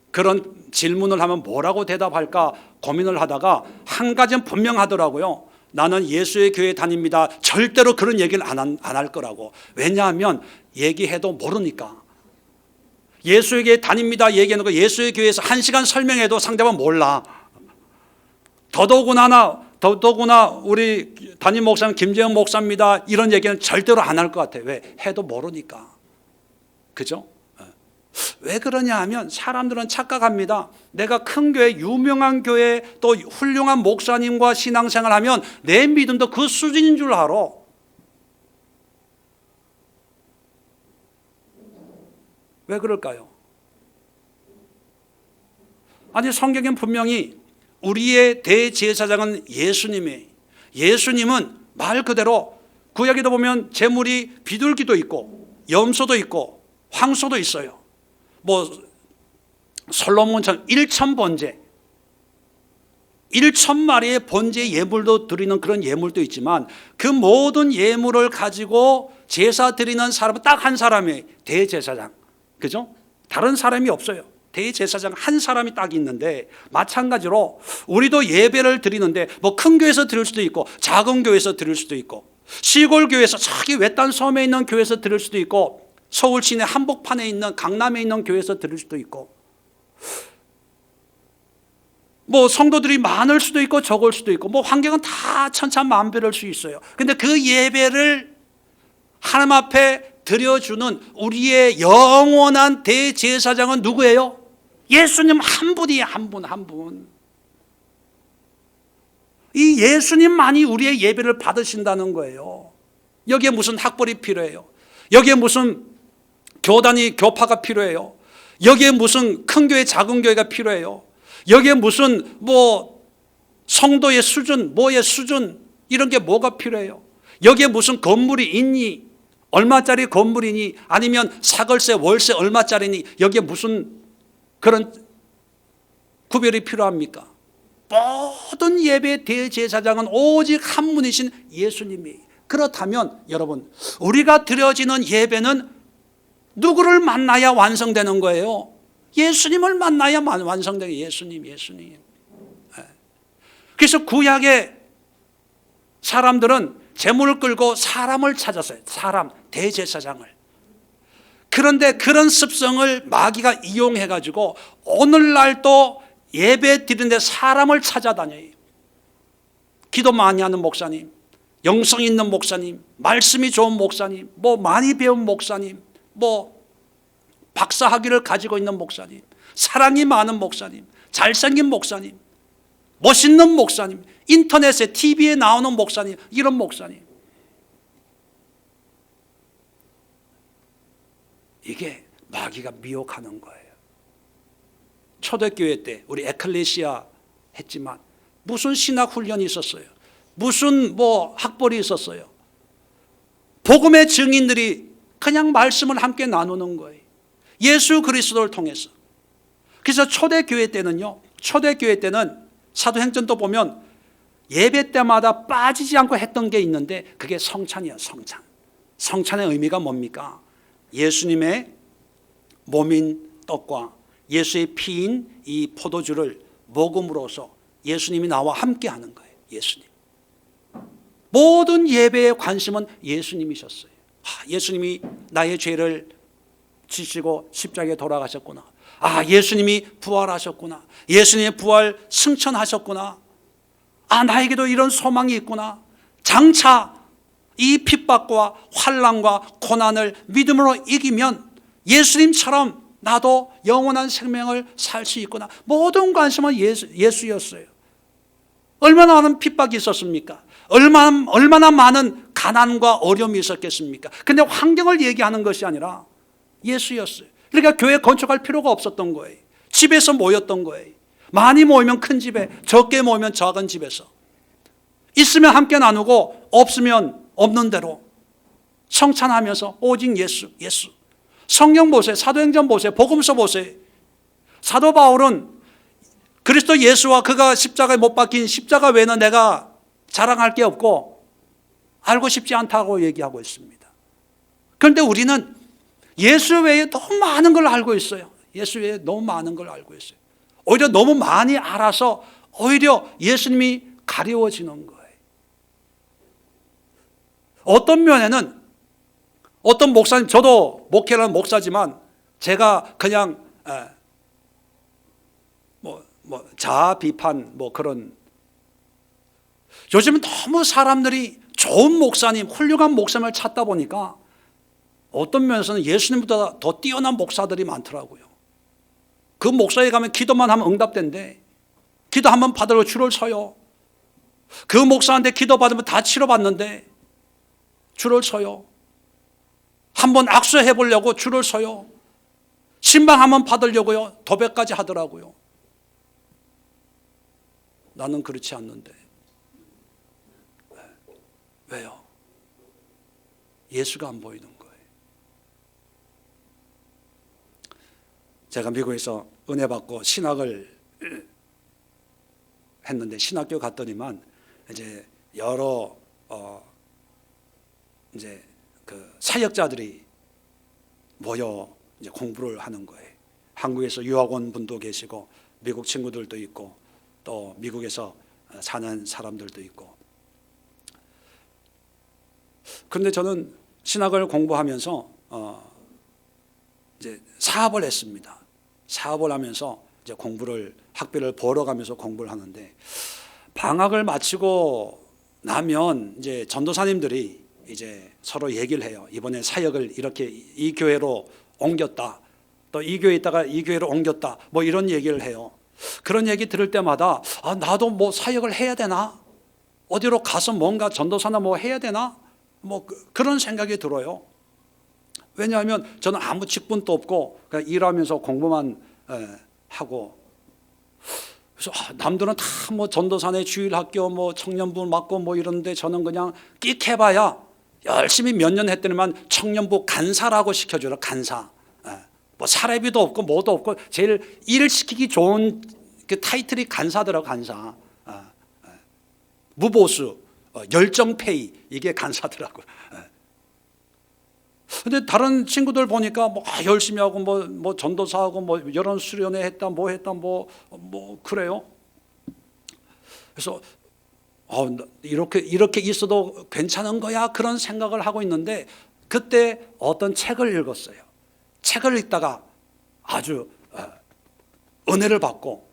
그런 질문을 하면 뭐라고 대답할까 고민을 하다가 한 가지는 분명하더라고요. 나는 예수의 교회에 다닙니다. 절대로 그런 얘기를 안 할 거라고. 왜냐하면 얘기해도 모르니까. 예수의 교회에 다닙니다 얘기하는 거 예수의 교회에서 1시간 설명해도 상대방은 몰라. 더더구나 우리 담임 목사님 김재영 목사입니다 이런 얘기는 절대로 안 할 것 같아요. 왜? 해도 모르니까. 그죠? 왜 그러냐 하면 사람들은 착각합니다. 내가 큰 교회, 유명한 교회, 또 훌륭한 목사님과 신앙생활하면 내 믿음도 그 수준인 줄 알아. 왜 그럴까요? 아니 성경엔 분명히 우리의 대제사장은 예수님이에요. 예수님은 말 그대로 구약에도 보면 제물이 비둘기도 있고 염소도 있고 황소도 있어요. 뭐 솔로몬처럼 1,000번제 1,000마리의 번제 예물도 드리는 그런 예물도 있지만 그 모든 예물을 가지고 제사 드리는 사람은 딱 한 사람이에요. 대제사장. 그죠? 다른 사람이 없어요. 대제사장 한 사람이 딱 있는데 마찬가지로 우리도 예배를 드리는데 뭐 큰 교회에서 드릴 수도 있고 작은 교회에서 드릴 수도 있고 시골 교회에서 저기 외딴 섬에 있는 교회에서 드릴 수도 있고 서울 시내 한복판에 있는 강남에 있는 교회에서 드릴 수도 있고 뭐 성도들이 많을 수도 있고 적을 수도 있고 뭐 환경은 다 천차만별일 수 있어요. 근데 그 예배를 하나님 앞에 드려주는 우리의 영원한 대제사장은 누구예요? 예수님 한 분이에요. 한 분. 이 예수님만이 우리의 예배를 받으신다는 거예요. 여기에 무슨 학벌이 필요해요? 여기에 무슨 교파가 필요해요? 여기에 무슨 큰 교회 작은 교회가 필요해요? 여기에 무슨 뭐 성도의 수준 뭐의 수준 이런 게 뭐가 필요해요? 여기에 무슨 건물이 있니? 얼마짜리 건물이니? 아니면 사글세 월세 얼마짜리니? 여기에 무슨 그런 구별이 필요합니까? 모든 예배의 대제사장은 오직 한 분이신 예수님이. 그렇다면 여러분 우리가 드려지는 예배는 누구를 만나야 완성되는 거예요? 예수님을 만나야 완성되는 예수님. 그래서 구약의 사람들은 제물을 끌고 사람을 찾았어요. 사람, 대제사장을. 그런데 그런 습성을 마귀가 이용해가지고 오늘날도 예배 드리는데 사람을 찾아다녀요. 기도 많이 하는 목사님, 영성 있는 목사님, 말씀이 좋은 목사님, 뭐 많이 배운 목사님, 뭐 박사 학위를 가지고 있는 목사님, 사랑이 많은 목사님, 잘생긴 목사님, 멋있는 목사님, 인터넷에 TV에 나오는 목사님, 이런 목사님. 이게 마귀가 미혹하는 거예요. 초대교회 때 우리 에클레시아 했지만 무슨 신학 훈련이 있었어요? 무슨 뭐 학벌이 있었어요? 복음의 증인들이 그냥 말씀을 함께 나누는 거예요. 예수 그리스도를 통해서. 그래서 초대교회 때는요, 초대교회 때는 사도행전도 보면 예배 때마다 빠지지 않고 했던 게 있는데 그게 성찬이에요. 성찬. 성찬의 의미가 뭡니까? 예수님의 몸인 떡과 예수의 피인 이 포도주를 먹음으로써 예수님이 나와 함께 하는 거예요. 예수님. 모든 예배의 관심은 예수님이셨어요. 예수님이 나의 죄를 지시고 십자가에 돌아가셨구나. 예수님이 부활하셨구나. 예수님의 부활 승천하셨구나. 나에게도 이런 소망이 있구나. 장차 이 핍박과 환난과 고난을 믿음으로 이기면 예수님처럼 나도 영원한 생명을 살 수 있구나. 모든 관심은 예수였어요. 얼마나 많은 핍박이 있었습니까? 얼마나 많은 가난과 어려움이 있었겠습니까? 근데 환경을 얘기하는 것이 아니라 예수였어요. 그러니까 교회 건축할 필요가 없었던 거예요. 집에서 모였던 거예요. 많이 모이면 큰 집에, 적게 모이면 작은 집에서. 있으면 함께 나누고 없으면 없는 대로 성찬하면서 오직 예수, 예수. 성경 보세요. 사도행전 보세요. 복음서 보세요. 사도 바울은 그리스도 예수와 그가 십자가에 못 박힌 십자가 외에는 내가 자랑할 게 없고 알고 싶지 않다고 얘기하고 있습니다. 그런데 우리는 예수 외에 너무 많은 걸 알고 있어요. 예수 외에 너무 많은 걸 알고 있어요. 오히려 너무 많이 알아서 오히려 예수님이 가려워지는 거예요. 어떤 면에는 어떤 목사님, 저도 목회라는 목사지만 제가 그냥 자아 비판 그런, 요즘은 너무 사람들이 좋은 목사님, 훌륭한 목사님을 찾다 보니까 어떤 면에서는 예수님보다 더 뛰어난 목사들이 많더라고요. 그 목사에 가면 기도만 하면 응답된대. 기도 한번 받으러 줄을 서요. 그 목사한테 기도 받으면 다 치료받는데 줄을 서요. 한번 악수해 보려고 줄을 서요. 신방 한번 받으려고요. 도배까지 하더라고요. 나는 그렇지 않는데. 왜요? 예수가 안 보이는 거예요. 제가 미국에서 은혜 받고 신학을 했는데 신학교 갔더니만 이제 여러 이제 그 사역자들이 모여 이제 공부를 하는 거예요. 한국에서 유학원 분도 계시고 미국 친구들도 있고 또 미국에서 사는 사람들도 있고. 그런데 저는 신학을 공부하면서 이제 사업을 했습니다. 사업을 하면서 이제 학비를 벌어가면서 공부를 하는데 방학을 마치고 나면 이제 전도사님들이 이제 서로 얘기를 해요. 이번에 사역을 이렇게 이 교회로 옮겼다. 또 이 교회에 있다가 이 교회로 옮겼다. 이런 얘기를 해요. 그런 얘기 들을 때마다 나도 사역을 해야 되나? 어디로 가서 뭔가 전도사나 해야 되나? 그런 생각이 들어요. 왜냐하면 저는 아무 직분도 없고 그냥 일하면서 공부만 하고, 그래서 남들은 다 전도사네 주일학교 청년부 맡고 이러는데 저는 그냥 끽 해봐야 열심히 몇 년 했더니만 청년부 간사라고 시켜줘라. 간사. 사례비도 없고 뭐도 없고 제일 일 시키기 좋은 그 타이틀이 간사더라고. 간사. 무보수, 열정페이, 이게 간사더라고. 근데 다른 친구들 보니까 열심히 하고 전도사하고 여론 수련회 했다 그래요. 그래서 이렇게 있어도 괜찮은 거야 그런 생각을 하고 있는데 그때 어떤 책을 읽었어요. 책을 읽다가 아주 은혜를 받고,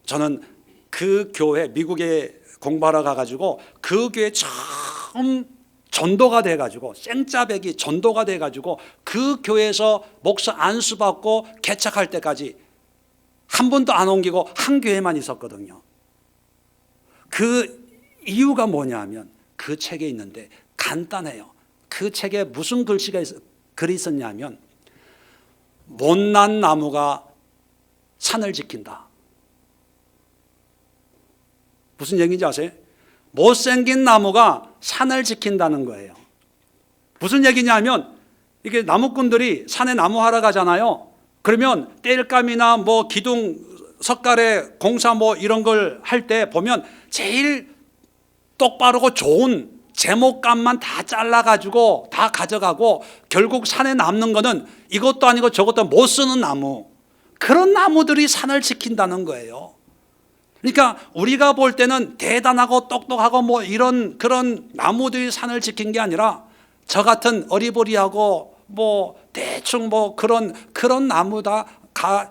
저는 그 교회 미국에 공부하러 가가지고 그 교회 처음 전도가 돼가지고 생짜배기 전도가 돼가지고 그 교회에서 목사 안수받고 개척할 때까지 한 번도 안 옮기고 한 교회만 있었거든요. 그 이유가 뭐냐면 그 책에 있는데 간단해요. 그 책에 무슨 글이 있었냐면 못난 나무가 산을 지킨다. 무슨 얘기인지 아세요? 못생긴 나무가 산을 지킨다는 거예요. 무슨 얘기냐면 이게 나무꾼들이 산에 나무하러 가잖아요. 그러면 땔감이나 기둥 석가래 공사 이런 걸 할 때 보면 제일 똑바르고 좋은 제목감만 다 잘라가지고 다 가져가고 결국 산에 남는 거는 이것도 아니고 저것도 못 쓰는 나무, 그런 나무들이 산을 지킨다는 거예요. 그러니까 우리가 볼 때는 대단하고 똑똑하고 이런 그런 나무들이 산을 지킨 게 아니라 저 같은 어리버리하고 대충 그런 나무가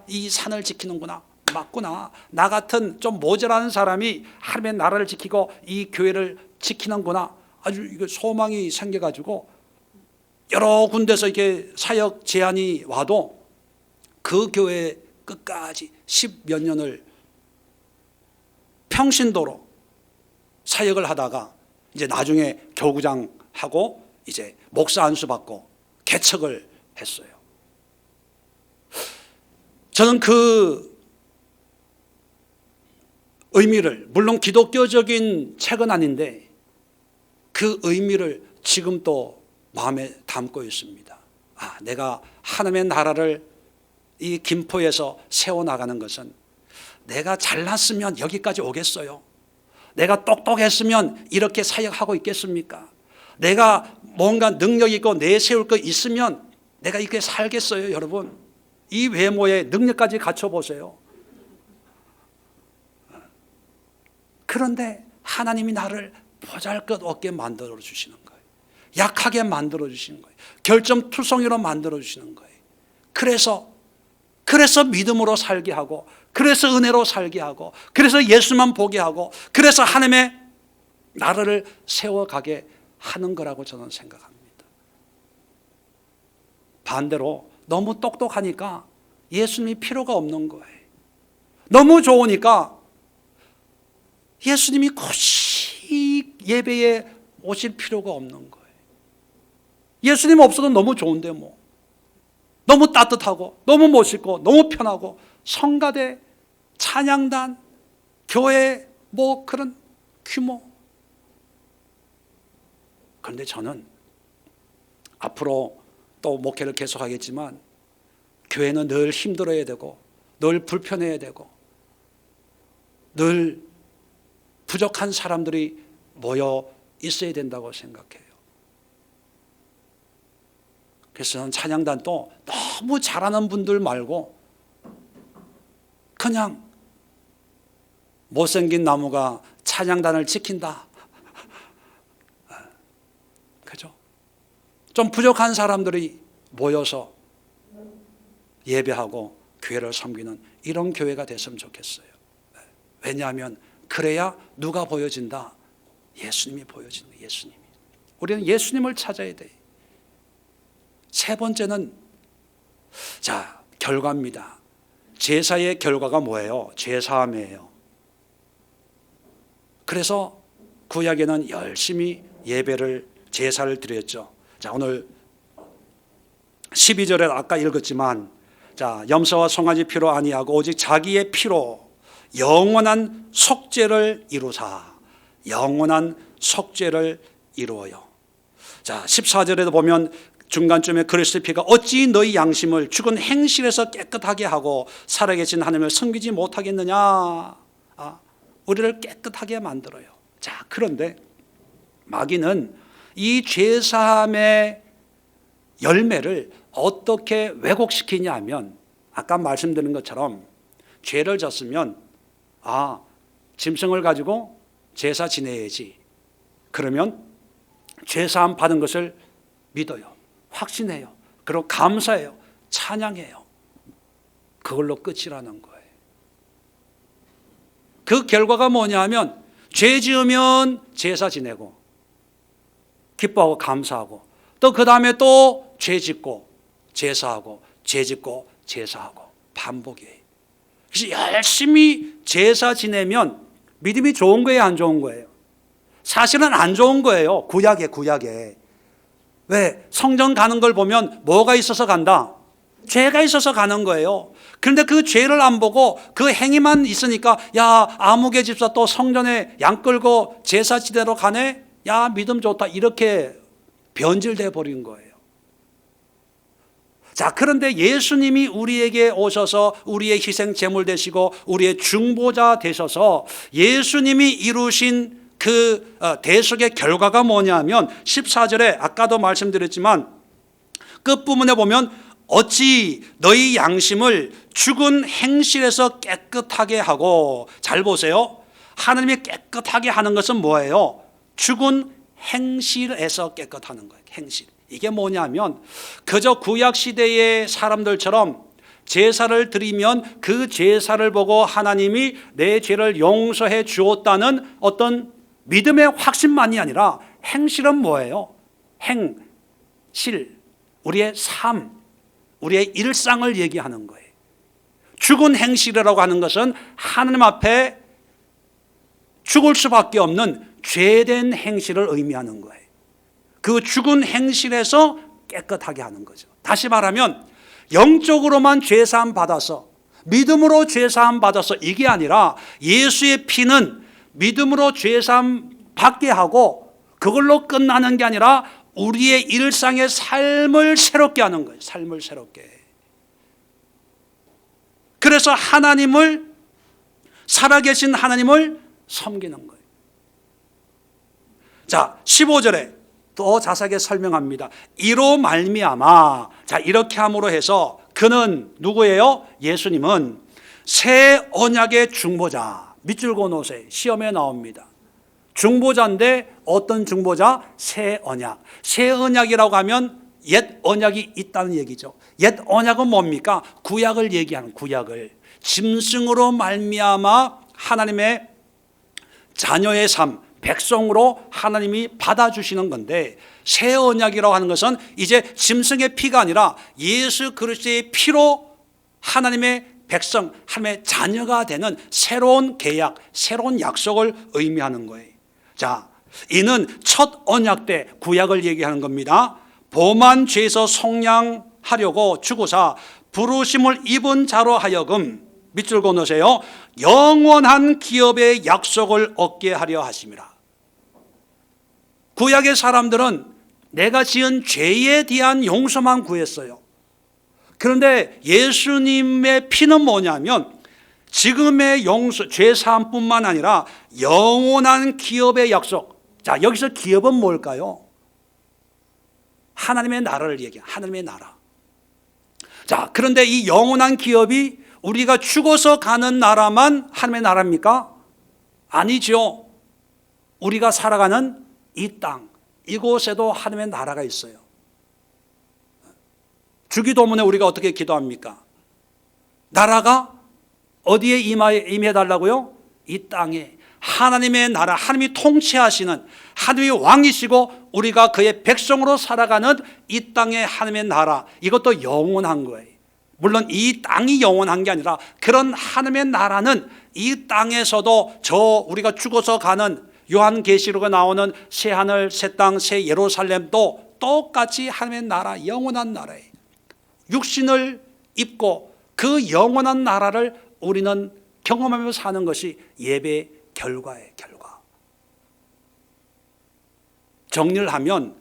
이 산을 지키는구나. 맞구나. 나 같은 좀 모자라는 사람이 하나님의 나라를 지키고 이 교회를 지키는구나. 아주 이거 소망이 생겨가지고 여러 군데서 이렇게 사역 제안이 와도 그 교회 끝까지 10몇 년을 평신도로 사역을 하다가 이제 나중에 교구장하고 이제 목사 안수 받고 개척을 했어요. 저는 그 의미를, 물론 기독교적인 책은 아닌데 그 의미를 지금 또 마음에 담고 있습니다. 내가 하나님의 나라를 이 김포에서 세워나가는 것은 내가 잘났으면 여기까지 오겠어요? 내가 똑똑했으면 이렇게 사역하고 있겠습니까? 내가 뭔가 능력 있고 내세울 거 있으면 내가 이렇게 살겠어요? 여러분, 이 외모에 능력까지 갖춰보세요. 그런데 하나님이 나를 보잘것없게 만들어 주시는 거예요. 약하게 만들어 주시는 거예요. 결점투성이로 만들어 주시는 거예요. 그래서 믿음으로 살게 하고, 그래서 은혜로 살게 하고, 그래서 예수만 보게 하고, 그래서 하나님의 나라를 세워가게 하는 거라고 저는 생각합니다. 반대로 너무 똑똑하니까 예수님이 필요가 없는 거예요. 너무 좋으니까 예수님이 굳이 예배에 오실 필요가 없는 거예요. 예수님 없어도 너무 좋은데 뭐. 너무 따뜻하고 너무 멋있고 너무 편하고 성가대, 찬양단, 교회 뭐 그런 규모. 그런데 저는 앞으로 또 목회를 계속하겠지만 교회는 늘 힘들어야 되고 늘 불편해야 되고 늘 부족한 사람들이 모여 있어야 된다고 생각해요. 그래서 저는 찬양단도 너무 잘하는 분들 말고 그냥 못생긴 나무가 찬양단을 지킨다. 그죠? 좀 부족한 사람들이 모여서 예배하고 교회를 섬기는 이런 교회가 됐으면 좋겠어요. 왜냐하면 그래야 누가 보여진다? 예수님이 보여진다. 예수님이. 우리는 예수님을 찾아야 돼. 세 번째는 결과입니다. 제사의 결과가 뭐예요? 제사함이에요. 그래서 구약에는 열심히 예배를 제사를 드렸죠. 오늘 12절에 아까 읽었지만 염소와 송아지 피로 아니하고 오직 자기의 피로 영원한 속죄를 이루사. 영원한 속죄를 이루어요. 14절에도 보면 중간쯤에 그리스도의 피가 어찌 너희 양심을 죽은 행실에서 깨끗하게 하고 살아계신 하나님을 섬기지 못하겠느냐. 우리를 깨끗하게 만들어요. 그런데 마귀는 이 죄사함의 열매를 어떻게 왜곡시키냐 하면 아까 말씀드린 것처럼 죄를 졌으면 짐승을 가지고 제사 지내야지. 그러면 죄사함 받은 것을 믿어요. 확신해요. 그리고 감사해요. 찬양해요. 그걸로 끝이라는 거예요. 그 결과가 뭐냐 하면 죄 지으면 제사 지내고 기뻐하고 감사하고 또 그 다음에 또 죄 짓고 제사하고 죄 짓고 제사하고 반복이에요. 그래서 열심히 제사 지내면 믿음이 좋은 거예요, 안 좋은 거예요? 사실은 안 좋은 거예요. 구약에. 왜? 성전 가는 걸 보면 뭐가 있어서 간다? 죄가 있어서 가는 거예요. 그런데 그 죄를 안 보고 그 행위만 있으니까 아무개 집사 또 성전에 양 끌고 제사 지내러 가네? 믿음 좋다. 이렇게 변질돼 버린 거예요. 그런데 예수님이 우리에게 오셔서 우리의 희생 제물 되시고 우리의 중보자 되셔서 예수님이 이루신 그 대속의 결과가 뭐냐면 14절에 아까도 말씀드렸지만 끝부분에 보면 어찌 너희 양심을 죽은 행실에서 깨끗하게 하고. 잘 보세요. 하나님이 깨끗하게 하는 것은 뭐예요? 죽은 행실에서 깨끗하는 거예요. 행실. 이게 뭐냐면 그저 구약시대의 사람들처럼 제사를 드리면 그 제사를 보고 하나님이 내 죄를 용서해 주었다는 어떤 믿음의 확신만이 아니라 행실은 뭐예요? 행실. 우리의 삶, 우리의 일상을 얘기하는 거예요. 죽은 행실이라고 하는 것은 하나님 앞에 죽을 수밖에 없는 죄된 행실을 의미하는 거예요. 그 죽은 행실에서 깨끗하게 하는 거죠. 다시 말하면 영적으로만 죄사함 받아서, 믿음으로 죄사함 받아서 이게 아니라 예수의 피는 믿음으로 죄사함 받게 하고 그걸로 끝나는 게 아니라 우리의 일상의 삶을 새롭게 하는 거예요. 삶을 새롭게. 그래서 하나님을, 살아계신 하나님을 섬기는 거예요. 자, 15절에 더 자세하게 설명합니다. 이로 말미암아, 자, 이렇게 함으로 해서 그는 누구예요? 예수님은 새 언약의 중보자. 밑줄 그어놓으세요. 시험에 나옵니다. 중보자인데 어떤 중보자? 새 언약. 새 언약이라고 하면 옛 언약이 있다는 얘기죠. 옛 언약은 뭡니까? 구약을 얘기하는, 구약을. 짐승으로 말미암아 하나님의 자녀의 삶, 백성으로 하나님이 받아주시는 건데, 새 언약이라고 하는 것은 이제 짐승의 피가 아니라 예수 그리스도의 피로 하나님의 백성, 하나님의 자녀가 되는 새로운 계약, 새로운 약속을 의미하는 거예요. 자, 이는 첫 언약 때 구약을 얘기하는 겁니다. 범한 죄에서 속량하려고 주고사 부르심을 입은 자로 하여금, 밑줄 그어놓으세요, 영원한 기업의 약속을 얻게 하려 하심이라. 구약의 사람들은 내가 지은 죄에 대한 용서만 구했어요. 그런데 예수님의 피는 뭐냐면 지금의 용서, 죄사함뿐만 아니라 영원한 기업의 약속. 자, 여기서 기업은 뭘까요? 하나님의 나라를 얘기해요. 하나님의 나라. 자, 그런데 이 영원한 기업이 우리가 죽어서 가는 나라만 하나님의 나라입니까? 아니죠. 우리가 살아가는 이 땅, 이곳에도 하나님의 나라가 있어요. 주기도문에 우리가 어떻게 기도합니까? 나라가 어디에 임해달라고요? 이 땅에. 하나님의 나라, 하나님이 통치하시는, 하나님이 왕이시고 우리가 그의 백성으로 살아가는 이 땅의 하나님의 나라, 이것도 영원한 거예요. 물론 이 땅이 영원한 게 아니라 그런 하나님의 나라는 이 땅에서도 저 우리가 죽어서 가는 요한계시록에 나오는 새 하늘, 새 땅, 새 예루살렘도 똑같이 하나님의 나라, 영원한 나라예요. 육신을 입고 그 영원한 나라를 우리는 경험하며 사는 것이 예배 결과예요. 결과. 정리를 하면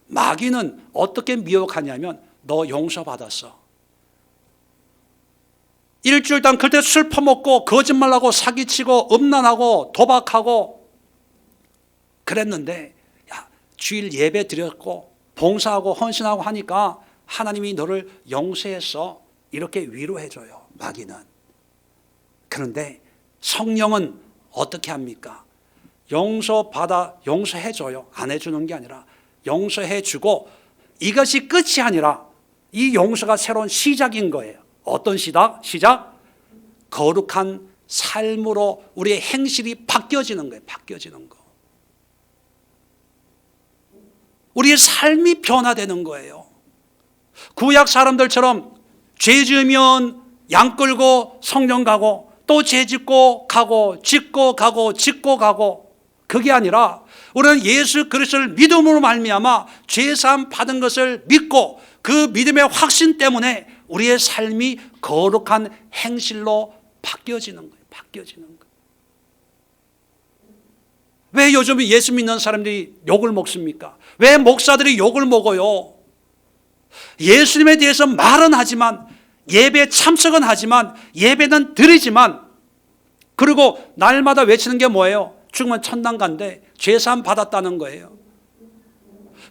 마귀는 어떻게 미혹하냐면 너 용서받았어. 일주일 동안 그때 술 퍼먹고 거짓말하고 사기치고 음란하고 도박하고 그랬는데, 야, 주일 예배 드렸고 봉사하고 헌신하고 하니까 하나님이 너를 용서했어. 이렇게 위로해줘요, 마귀는. 그런데 성령은 어떻게 합니까? 용서해줘요. 안 해주는 게 아니라 용서해주고, 이것이 끝이 아니라 이 용서가 새로운 시작인 거예요. 어떤 시작? 거룩한 삶으로 우리의 행실이 바뀌어지는 거예요. 바뀌어지는 거. 우리의 삶이 변화되는 거예요. 구약 사람들처럼 죄 지으면 양 끌고 성전 가고 또 죄 짓고 가고 짓고 가고 짓고 가고, 그게 아니라 우리는 예수 그리스도를 믿음으로 말미암아 죄사함 받은 것을 믿고 그 믿음의 확신 때문에 우리의 삶이 거룩한 행실로 바뀌어지는 거예요. 바뀌어지는 거예요. 왜 요즘 예수 믿는 사람들이 욕을 먹습니까? 왜 목사들이 욕을 먹어요? 예수님에 대해서 말은 하지만, 예배에 참석은 하지만, 예배는 드리지만, 그리고 날마다 외치는 게 뭐예요? 죽으면 천당 간대. 죄사함 받았다는 거예요.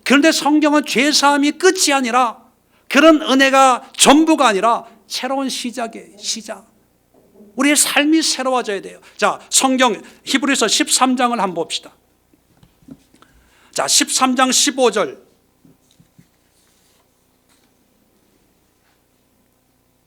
그런데 성경은 죄사함이 끝이 아니라, 그런 은혜가 전부가 아니라 새로운 시작이에요. 시작. 우리의 삶이 새로워져야 돼요. 자, 성경 히브리서 13장을 한번 봅시다. 자, 13장 15절.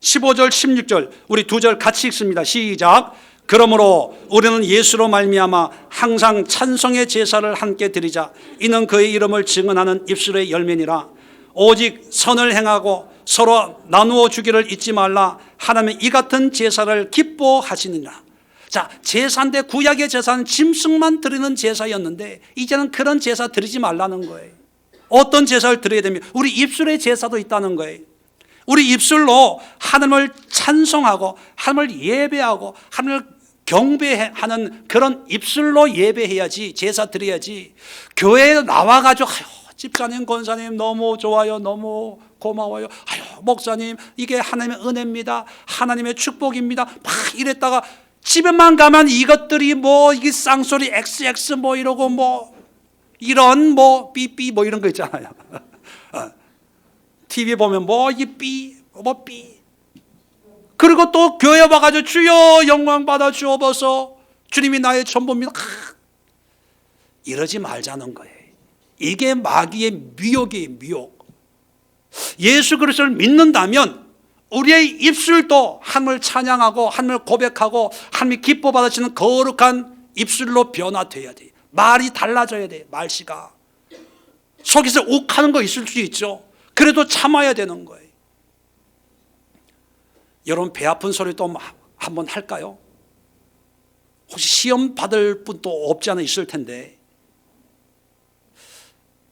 15절 16절 우리 두 절 같이 읽습니다. 시작. 그러므로 우리는 예수로 말미암아 항상 찬송의 제사를 함께 드리자. 이는 그의 이름을 증언하는 입술의 열매니라. 오직 선을 행하고 서로 나누어 주기를 잊지 말라. 하나님은 이 같은 제사를 기뻐하시느니라. 자, 제사인데 구약의 제사는 짐승만 드리는 제사였는데 이제는 그런 제사 드리지 말라는 거예요. 어떤 제사를 드려야 됩니까? 우리 입술의 제사도 있다는 거예요. 우리 입술로 하나님을 찬송하고 하나님을 예배하고 하나님을 경배하는 그런 입술로 예배해야지, 제사 드려야지. 교회에 나와가지고 집사님, 권사님 너무 좋아요, 너무 고마워요, 목사님 이게 하나님의 은혜입니다, 하나님의 축복입니다 막 이랬다가 집에만 가면 이것들이 뭐 이게 쌍소리 XX 뭐 이러고 뭐 이런 뭐 삐삐 뭐 이런 거 있잖아요. TV 보면 뭐 이 삐 뭐 삐. 그리고 또 교회 와가지고 주여 영광 받아 주옵소서, 주님이 나의 전부입니다. 이러지 말자는 거예요. 이게 마귀의 미혹이에요, 미혹. 예수 그리스도를 믿는다면 우리의 입술도 하나님을 찬양하고 하나님을 고백하고 하나님이 기뻐 받으시는 거룩한 입술로 변화돼야 돼요. 말이 달라져야 돼요. 말씨가 속에서 욱하는 거 있을 수 있죠. 그래도 참아야 되는 거예요. 여러분 배 아픈 소리 또 한번 할까요? 혹시 시험 받을 분도 없지 않아 있을 텐데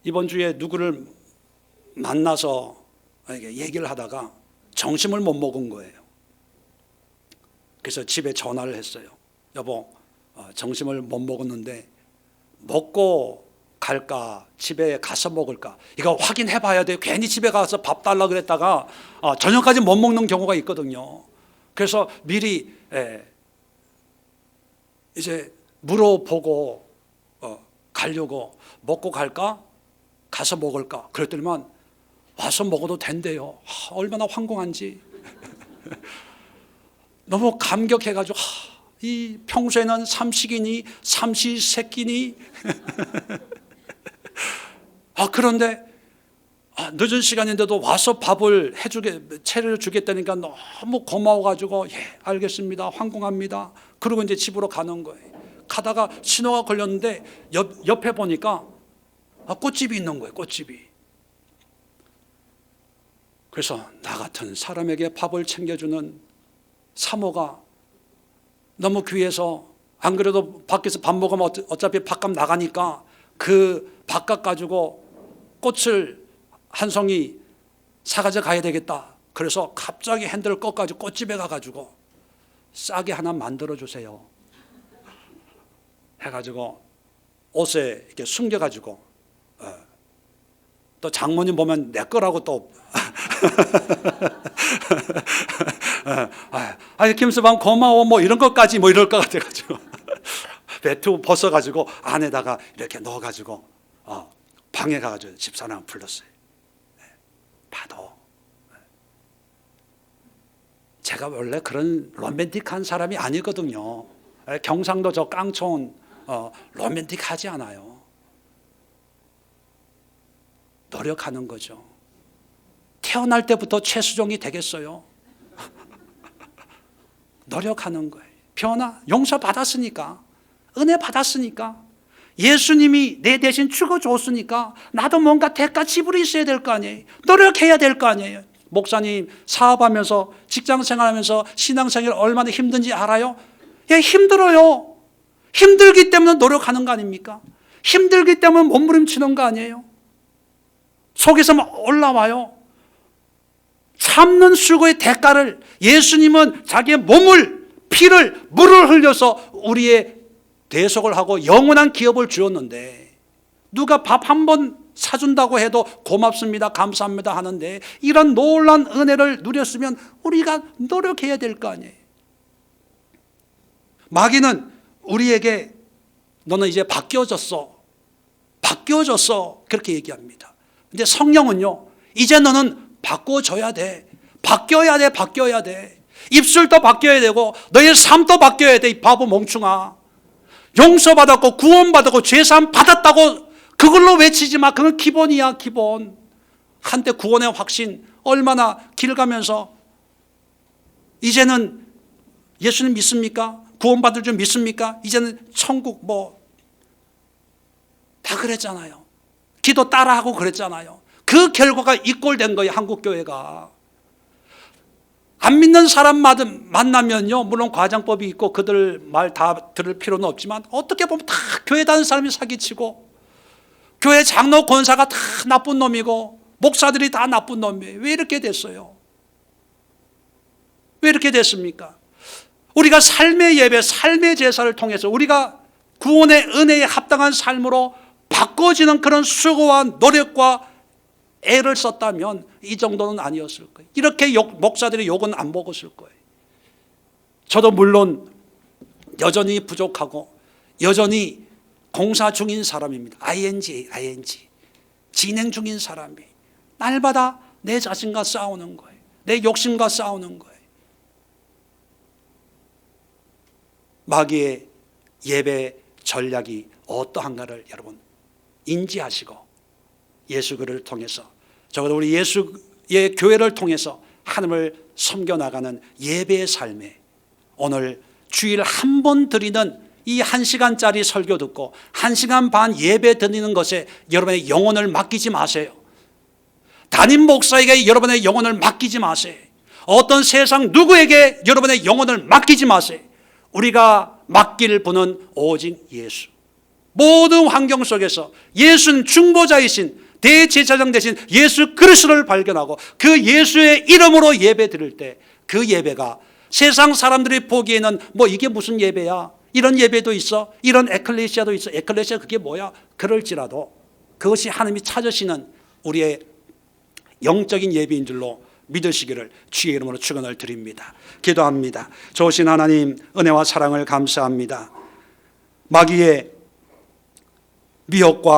이번 주에 누구를 만나서 얘기를 하다가 점심을 못 먹은 거예요. 그래서 집에 전화를 했어요. 여보, 점심을 못 먹었는데 먹고 갈까 집에 가서 먹을까 이거 확인해 봐야 돼요. 괜히 집에 가서 밥 달라 그랬다가 저녁까지 못 먹는 경우가 있거든요. 그래서 미리 이제 물어보고 가려고, 먹고 갈까 가서 먹을까 그랬더니만 와서 먹어도 된대요. 얼마나 황공한지. 너무 감격해가지고 이 평소에는 삼식이니 삼시세끼니 그런데 늦은 시간인데도 와서 밥을 차려주겠다니까 너무 고마워가지고 예 알겠습니다, 황공합니다. 그리고 이제 집으로 가는 거예요. 가다가 신호가 걸렸는데 옆에 보니까 꽃집이 있는 거예요. 꽃집이. 그래서 나 같은 사람에게 밥을 챙겨주는 사모가 너무 귀해서, 안 그래도 밖에서 밥 먹으면 어차피 밥값 나가니까 그 밥값 가지고 꽃을 한 송이 사가져 가야 되겠다. 그래서 갑자기 핸들을 꺾어가지고 꽃집에 가가지고 싸게 하나 만들어 주세요 해가지고 옷에 이렇게 숨겨가지고 또 장모님 보면 내 거라고 또 김서방 고마워 뭐 이런 것까지 뭐 이럴 것 같아가지고 배투 벗어가지고 안에다가 이렇게 넣어가지고 방에 가가지고 집사람 불렀어요. 봐도 제가 원래 그런 로맨틱한 사람이 아니거든요. 경상도 저 깡촌 로맨틱하지 않아요. 노력하는 거죠. 태어날 때부터 최수종이 되겠어요? 노력하는 거예요. 변화, 용서 받았으니까, 은혜 받았으니까, 예수님이 내 대신 죽어줬으니까 나도 뭔가 대가 지불이 있어야 될 거 아니에요. 노력해야 될 거 아니에요. 목사님 사업하면서 직장생활하면서 신앙생활 얼마나 힘든지 알아요? 예, 힘들어요. 힘들기 때문에 노력하는 거 아닙니까? 힘들기 때문에 몸부림치는 거 아니에요? 속에서 막 올라와요. 참는 수고의 대가를 예수님은 자기의 몸을, 피를, 물을 흘려서 우리의 대속을 하고 영원한 기업을 주었는데, 누가 밥 한 번 사준다고 해도 고맙습니다, 감사합니다 하는데 이런 놀라운 은혜를 누렸으면 우리가 노력해야 될 거 아니에요. 마귀는 우리에게 너는 이제 바뀌어졌어 그렇게 얘기합니다. 근데 성령은요, 이제 너는 바꿔줘야 돼. 바뀌어야 돼. 입술도 바뀌어야 되고 너의 삶도 바뀌어야 돼. 이 바보 멍충아. 용서받았고 구원받았고 죄사함 받았다고 그걸로 외치지 마. 그건 기본이야, 기본. 한때 구원의 확신 얼마나 길 가면서 이제는 예수님 믿습니까? 구원받을 줄 믿습니까? 이제는 천국 뭐 다 그랬잖아요. 기도 따라하고 그랬잖아요. 그 결과가 이 꼴 된 거예요. 한국교회가. 안 믿는 사람 만나면요, 물론 과장법이 있고 그들 말 다 들을 필요는 없지만 어떻게 보면 다 교회 다니는 사람이 사기치고 교회 장로 권사가 다 나쁜 놈이고 목사들이 다 나쁜 놈이에요. 왜 이렇게 됐어요? 왜 이렇게 됐습니까? 우리가 삶의 예배, 삶의 제사를 통해서 우리가 구원의 은혜에 합당한 삶으로 바꿔지는 그런 수고와 노력과 애를 썼다면 이 정도는 아니었을 거예요. 이렇게 목사들이 욕은 안 먹었을 거예요. 저도 물론 여전히 부족하고 여전히 공사 중인 사람입니다. ing 진행 중인 사람이 날마다 내 자신과 싸우는 거예요. 내 욕심과 싸우는 거예요. 마귀의 예배 전략이 어떠한가를 여러분 인지하시고 예수 그를 통해서 적어도 우리 예수의 교회를 통해서 하나님을 섬겨나가는 예배의 삶에 오늘 주일 한 번 드리는 이 1시간짜리 설교 듣고 1시간 반 예배 드리는 것에 여러분의 영혼을 맡기지 마세요. 담임 목사에게 여러분의 영혼을 맡기지 마세요. 어떤 세상 누구에게 여러분의 영혼을 맡기지 마세요. 우리가 맡길 분은 오직 예수. 모든 환경 속에서 예수는 중보자이신 대제사장 되신 예수 그리스도를 발견하고 그 예수의 이름으로 예배 드릴 때 그 예배가 세상 사람들이 보기에는 뭐 이게 무슨 예배야? 이런 예배도 있어? 이런 에클레시아도 있어? 에클레시아 그게 뭐야? 그럴지라도 그것이 하나님이 찾으시는 우리의 영적인 예배인 줄로 믿으시기를 주의 이름으로 축원을 드립니다. 기도합니다. 좋으신 하나님 은혜와 사랑을 감사합니다. 마귀의 미혹과